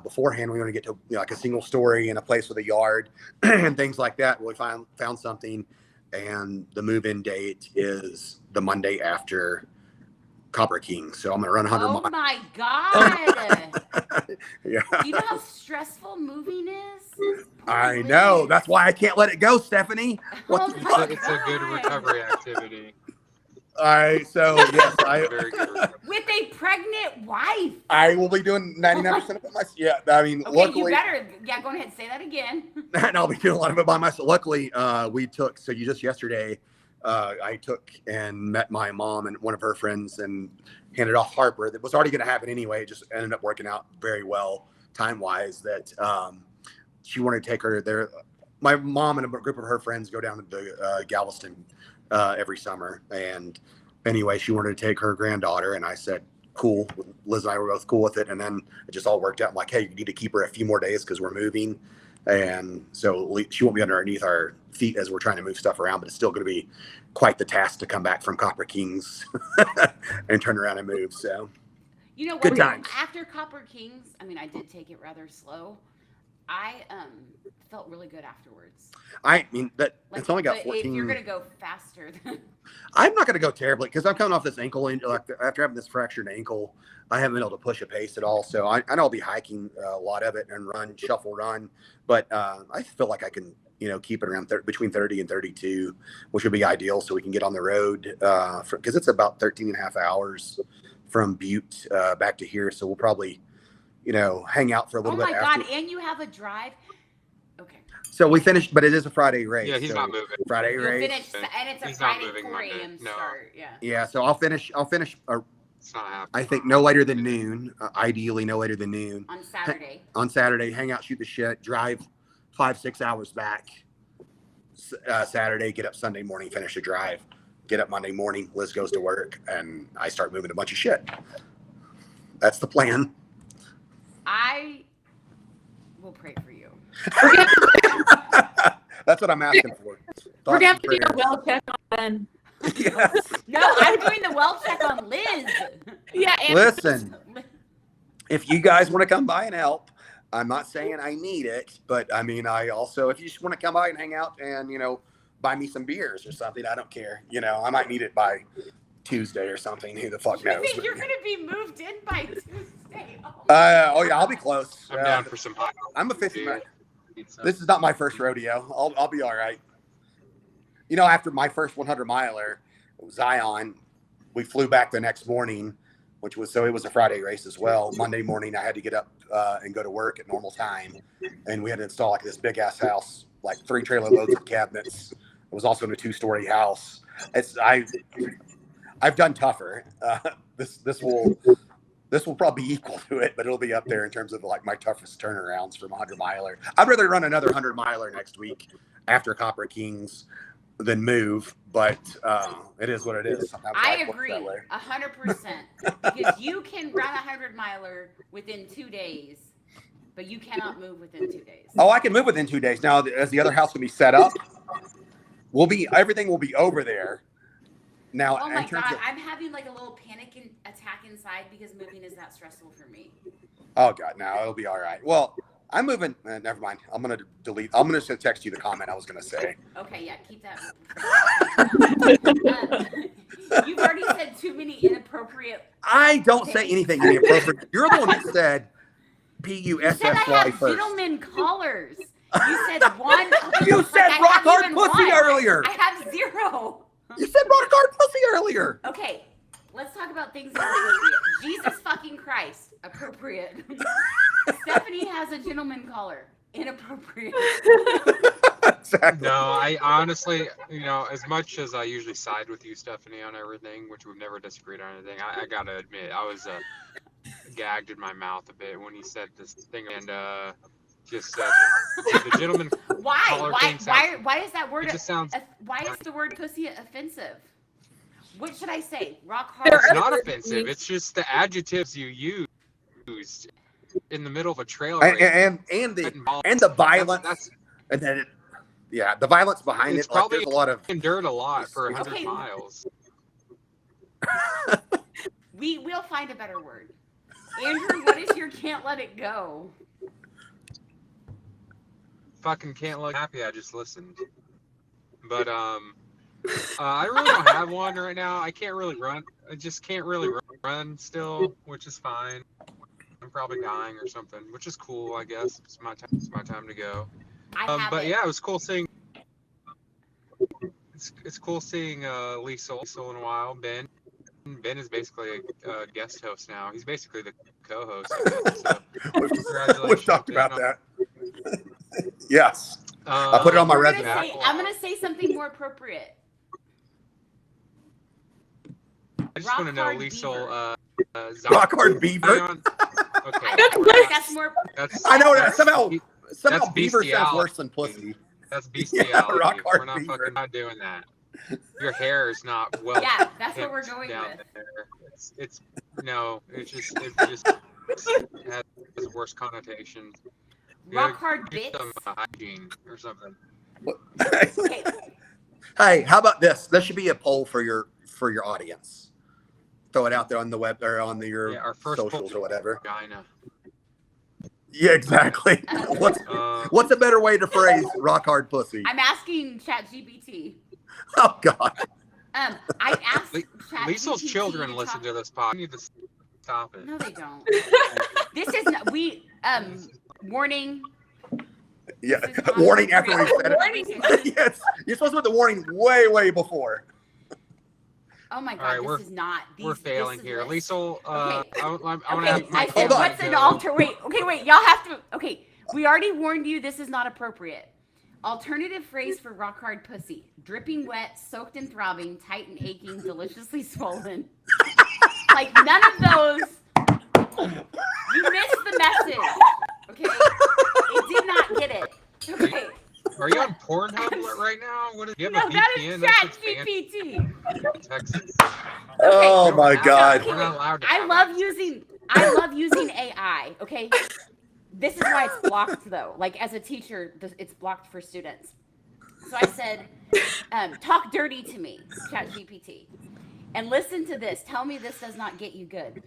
beforehand. We want to get to like a single story in a place with a yard and things like that. We found something, and the move-in date is the Monday after Copper King. So I'm going to run 100 Oh miles. my God! Yeah, Do you know how stressful moving is? I know. Liz. That's why I can't let it go, Stephanie. What Oh the my fuck? It's a good God. recovery activity. All right. So yes, Very good recovery. With a pregnant wife. I will be doing 99% of it myself. Yeah, I mean, Okay, luckily, you better. Yeah, go ahead. Say that again. and I'll be doing a lot of it by myself. Luckily, yesterday, I took and met my mom and one of her friends and handed off Harper. That was already going to happen anyway. It just ended up working out very well time-wise that she wanted to take her there. My mom and a group of her friends go down to Galveston every summer. And anyway, she wanted to take her granddaughter. And I said, cool. Liz and I were both cool with it. And then it just all worked out. I'm like, hey, you need to keep her a few more days because we're moving. And so she won't be underneath our feet as we're trying to move stuff around, but it's still going to be quite the task to come back from Copper Kings and turn around and move. So You know what? Good times. After Copper Kings, I mean, I did take it rather slow. I felt really good afterwards. I mean that Like, it's only got but 14. If you're gonna go faster, then I'm not going to go terribly because I'm coming off this ankle injury. Like after having this fractured ankle, I haven't been able to push a pace at all. So I know I'll be hiking a lot of it and shuffle run, but I feel like I can, keep it around between 30 and 32, which would be ideal. So we can get on the road because it's about 13 and a half hours from Butte back to here. So we'll probably, hang out for a little bit. Oh my after. God! And you have a drive. Okay. So we finished, but it is a Friday race. Yeah, he's so not moving. Friday You'll race. finish, and it's a He's not Friday moving 4 Monday. a.m. No. start. Yeah. Yeah. So I'll finish. It's not happening. I think no later than noon. Ideally, no later than noon. On Saturday. On Saturday, hang out, shoot the shit, drive 5-6 hours back. Saturday, get up Sunday morning, finish the drive. Get up Monday morning. Liz goes to work, and I start moving a bunch of shit. That's the plan. I will pray for you. That's what I'm asking for. We're gonna have to Thoughts do and a well check on Ben. prayers. Yes. No, I'm doing the well check on Liz. Yeah. And Listen, if you guys want to come by and help, I'm not saying I need it, but I mean, I also, if you just want to come by and hang out and, buy me some beers or something, I don't care. I might need it by Tuesday or something. Who the fuck You knows? think you're gonna be moved in by Tuesday? Oh yeah, I'll be close. I'm down for some hot I'm a fishing man. pizza. This is not my first rodeo. I'll be all right. After my first 100 miler, Zion, we flew back the next morning, it was a Friday race as well. Monday morning, I had to get up and go to work at normal time, and we had to install like this big ass house, like 3 trailer loads of cabinets. It was also in a 2-story house. I've done tougher. This will probably be equal to it, but it'll be up there in terms of like my toughest turnarounds from 100 miler. I'd rather run another 100 miler next week after Copper Kings than move, but it is what it is. I agree 100% because you can run a 100 miler within 2 days, but you cannot move within 2 days. Oh, I can move within 2 days. Now, as the other house can be set up, everything will be over there. Now, Oh my in terms God, of, I'm having like a little panic attack inside because moving is that stressful for me. oh God, no, it'll be all right. Well, I'm moving. Never mind. I'm gonna delete. I'm gonna just text you the comment I was gonna say. Okay, yeah, keep that. You've already said too many inappropriate. I don't say anything inappropriate. You're the one that said You said I PUSSY have first. gentleman collars. You said one. You Like, said I rock have hard even pussy one. earlier. I have 0. You said rock hard pussy earlier. Okay, let's talk about things that are appropriate. Jesus fucking Christ, appropriate. Stephanie has a gentleman collar, inappropriate. Exactly. No, I honestly, as much as I usually side with you, Stephanie, on everything, which we've never disagreed on anything, I gotta admit, I was gagged in my mouth a bit when he said this thing, and just the gentleman collar thing sounds, Why is that word? it just sounds. Why is the word pussy offensive? What should I say? Rock hard. It's not offensive. It's just the adjectives you used in the middle of a trail race. And the violence. And then the violence behind It's it. Like, probably there's a lot of. endured a lot for 100 Okay. miles. We'll find a better word. Andrew, what is your can't let it go? Fucking can't look happy. I just listened. But I really don't have one right now. I can't really run. I just can't really run still, which is fine. I'm probably dying or something, which is cool, I guess. It's my time. It's my time to go. But yeah, it was cool seeing. It's cool seeing Liesl in a while. Ben is basically a guest host now. He's basically the co-host. I guess, so congratulations, We've talked Ben, about that. Yes. I put it on my resume. I'm gonna say something more appropriate. I just want to know, Liesl. Rock hard beaver. Okay. That's more. I know that somehow that's beaver sounds bestiality. worse than pussy. That's bestiality. rock hard We're not beaver. not doing that. Your hair is not well. Yeah, that's what we're kept going down with. there. It just has a worse connotation. Rock hard Get bits. some hygiene or something. Okay. Hey, how about this? That should be a poll for your audience. Throw it out there on the web or on your Our first socials poll. or whatever. Vagina. Yeah, exactly. What's a better way to phrase rock hard pussy? I'm asking ChatGPT. Oh God. I asked ChatGPT. Liesl's children listen to this podcast. You need to stop it. No, they don't. This is warning. Yeah. This is not Warning after we appropriate. said it. Yes. You're supposed to put the warning way before. Oh my All God, right, this is not. we're failing this is here. this. Liesl, Okay. I want to Okay, have my I said, Hold on. what's an go. alter? Wait, y'all have to. Okay, we already warned you. This is not appropriate. Alternative phrase for rock hard pussy: dripping wet, soaked and throbbing, tight and aching, deliciously swollen. Like none of those. You missed the message. Okay, it did not get it. Okay. Are you on Pornhub right now? What is? Do you have No, a that VPN? is That Chat shit's banned GPT. in Texas. Oh We my don't have God. that. We're not allowed to. I have love access. using AI. Okay, this is why it's blocked though. Like as a teacher, it's blocked for students. So I said, talk dirty to me, Chat GPT. And listen to this. Tell me this does not get you good.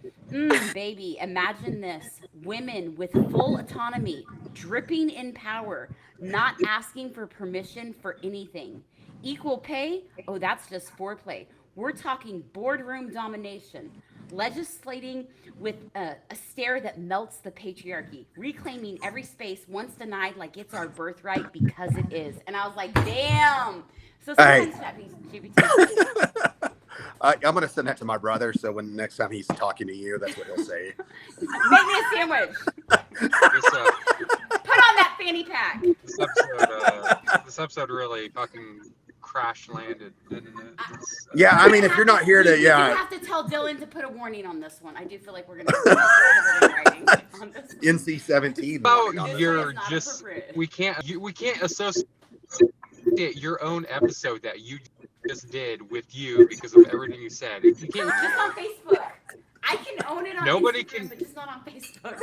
Baby, imagine this. Women with full autonomy, dripping in power, not asking for permission for anything. Equal pay? Oh, that's just foreplay. We're talking boardroom domination. Legislating with a stare that melts the patriarchy. Reclaiming every space once denied like it's our birthright because it is. And I was like, damn. So Hey. sometimes Chat GPT. I'm going to send that to my brother. So when next time he's talking to you, that's what he'll say. Make me a sandwich. This, Put on that fanny pack. this episode really fucking crash landed, didn't it? Yeah, I mean, if you're not here to, You yeah, have to tell Dylan to put a warning on this one. I do feel like we're gonna put it in writing on this one. NC-17. About This one your is not just appropriate. we can't associate your own episode that you just did with you because of everything you said. You can't. Just on Facebook. I can own it on Nobody Instagram, can- but just not on Facebook.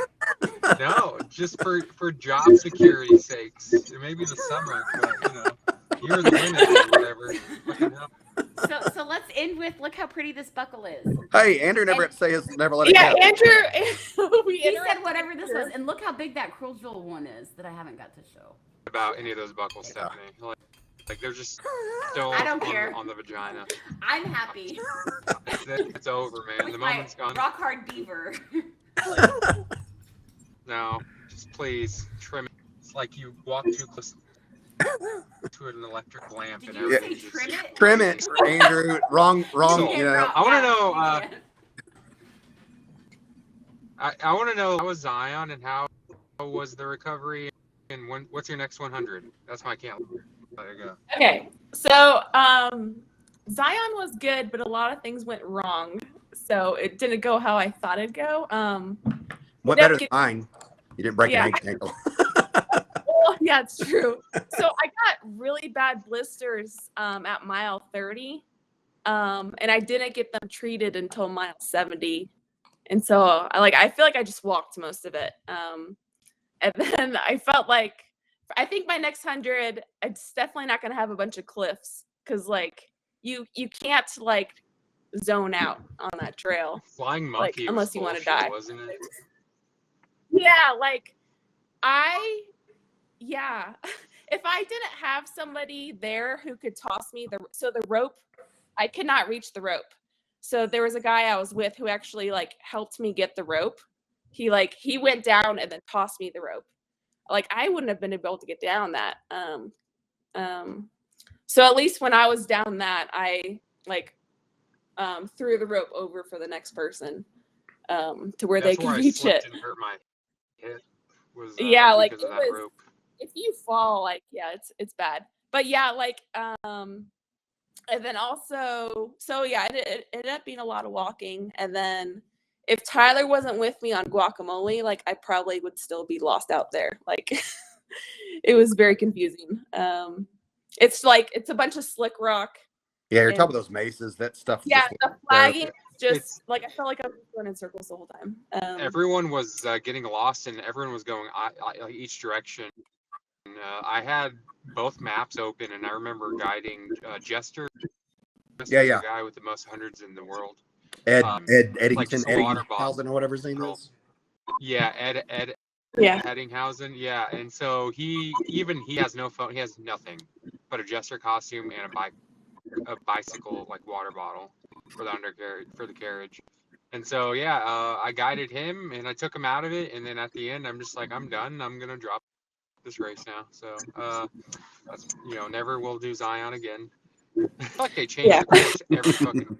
No, just for job security sakes. It may be the summer, but you're the winner or whatever. So let's end with look how pretty this buckle is. Hey, Andrew never say his never let it Yeah, go. Andrew. He said whatever this was, and look how big that Cruel Jewel one is that I haven't got to show. About any of those buckles, Stephanie. Like they're just still I don't care. on the vagina. I'm happy. It's over, man. With The my moment's gone. rock hard beaver. No, just please trim it. It's like you walk too close to an electric lamp Did and you say everything. just- trim it? Trim it, Andrew. Wrong, So, you know. I want to know. Yeah. I want to know how was Zion and how was the recovery and what's your next 100? That's my count. There you go. Okay, so Zion was good, but a lot of things went wrong, so it didn't go how I thought it'd go. What better than mine? You didn't break an ankle. Well, yeah, it's true. So I got really bad blisters at mile 30, and I didn't get them treated until mile 70. And so I feel like I just walked most of it. And then I felt like I think my next 100, it's definitely not gonna have a bunch of cliffs because you can't zone out on that trail. Flying monkey was unless you want to bullshit, die. wasn't it? Yeah, if I didn't have somebody there who could toss me the rope, I could not reach the rope. So there was a guy I was with who actually helped me get the rope. He went down and then tossed me the rope. I wouldn't have been able to get down that. So at least when I was down that, I threw the rope over for the next person to where That's they where could I reach slipped it. and hurt my hip. Was Yeah, because of that it was. rope. If you fall, it's bad. But yeah, and then also, so yeah, it ended up being a lot of walking. And then if Tyler wasn't with me on Guacamole, I probably would still be lost out there. It was very confusing. It's a bunch of slick rock. Yeah, you're top of those mesas. That stuff. Yeah, just the flagging just I felt like I was going in circles the whole time. Everyone was getting lost and everyone was going each direction. And, I had both maps open and I remember guiding Jester. Yeah. The guy with the most hundreds in the world. Eddington, just a water Eddinghausen, or whatever his name is. Yeah, Ed Yeah. Eddinghausen. Yeah, and so he has no phone. He has nothing but a Jester costume and a bicycle water bottle for the undercarriage for the carriage. And so I guided him and I took him out of it. And then at the end, I'm just I'm done. I'm gonna drop this race now. So that's never will do Zion again. I feel like they changed the course every fucking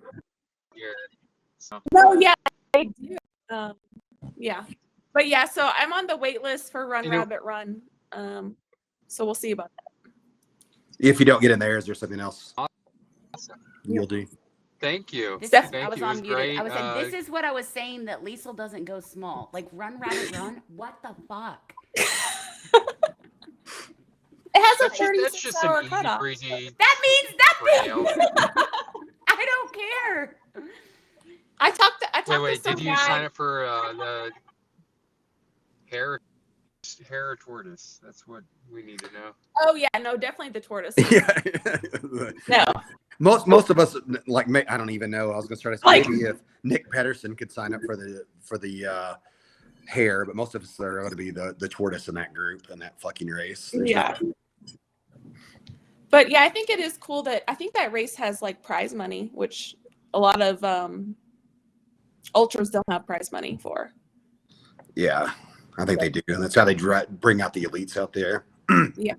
So No, yeah, they do. Yeah, but yeah, so I'm on the wait list for Run You know- Rabbit Run. So we'll see about that. If you don't get in there, is there something else awesome. you'll do? Thank you. This Steph- is, I Thank was you. It was on muted. great. I was saying, this is what I was saying, that Liesl doesn't go small. Like, Run Rabbit Run? What the fuck? It has a That's just an 36-hour easy cutoff. breezy That means trail. nothing! I don't care. I talked to Wait, some did you guy. sign up for the hair or tortoise? That's what we need to know. Oh yeah, no, definitely the tortoise. Yeah. No. Most of us, like, I don't even know. I was gonna try to say Like- maybe if Nick Pedersen could sign up for the hair, but most of us are going to be the tortoise in that group in that fucking race. Yeah. But yeah, I think it is cool I think that race has like prize money, which a lot of ultras don't have prize money for. Yeah, I think they do. And that's how they bring out the elites out there. Yeah.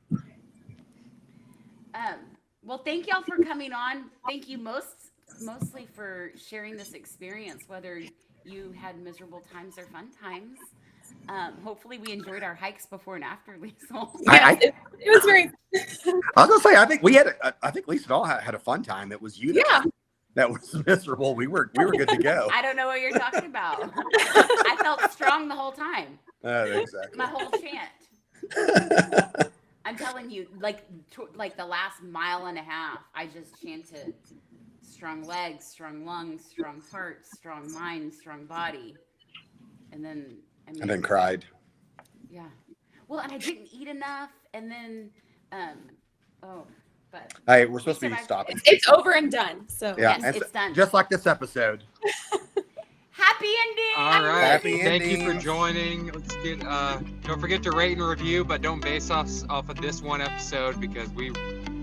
Well, thank y'all for coming on. Thank you mostly for sharing this experience, whether you had miserable times or fun times. Hopefully we enjoyed our hikes before and after, Liesl. Yeah, it was very. I was gonna say, I think Lisa and all had a fun time. It was you that was miserable. We were good to go. I don't know what you're talking about. I felt strong the whole time. Exactly. My whole chant. I'm telling you, like the last mile and a half, I just chanted strong legs, strong lungs, strong heart, strong mind, strong body. And then cried. Yeah. Well, and I didn't eat enough, and then but Hey, we're supposed to be stopping. It's over and done. So Yeah, yes, it's done. Just like this episode. Happy ending. All right. Happy Thank you for endings. joining. Let's get don't forget to rate and review, but don't base off of this one episode because we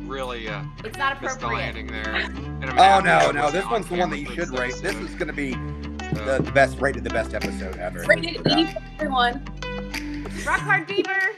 really It's not missed the appropriate. landing there. And I'm Oh happy no, that no, wasn't this on one's the one that camera you for should rate. This episode. is gonna be So- the best episode ever. rated E for everyone. Rock hard beaver.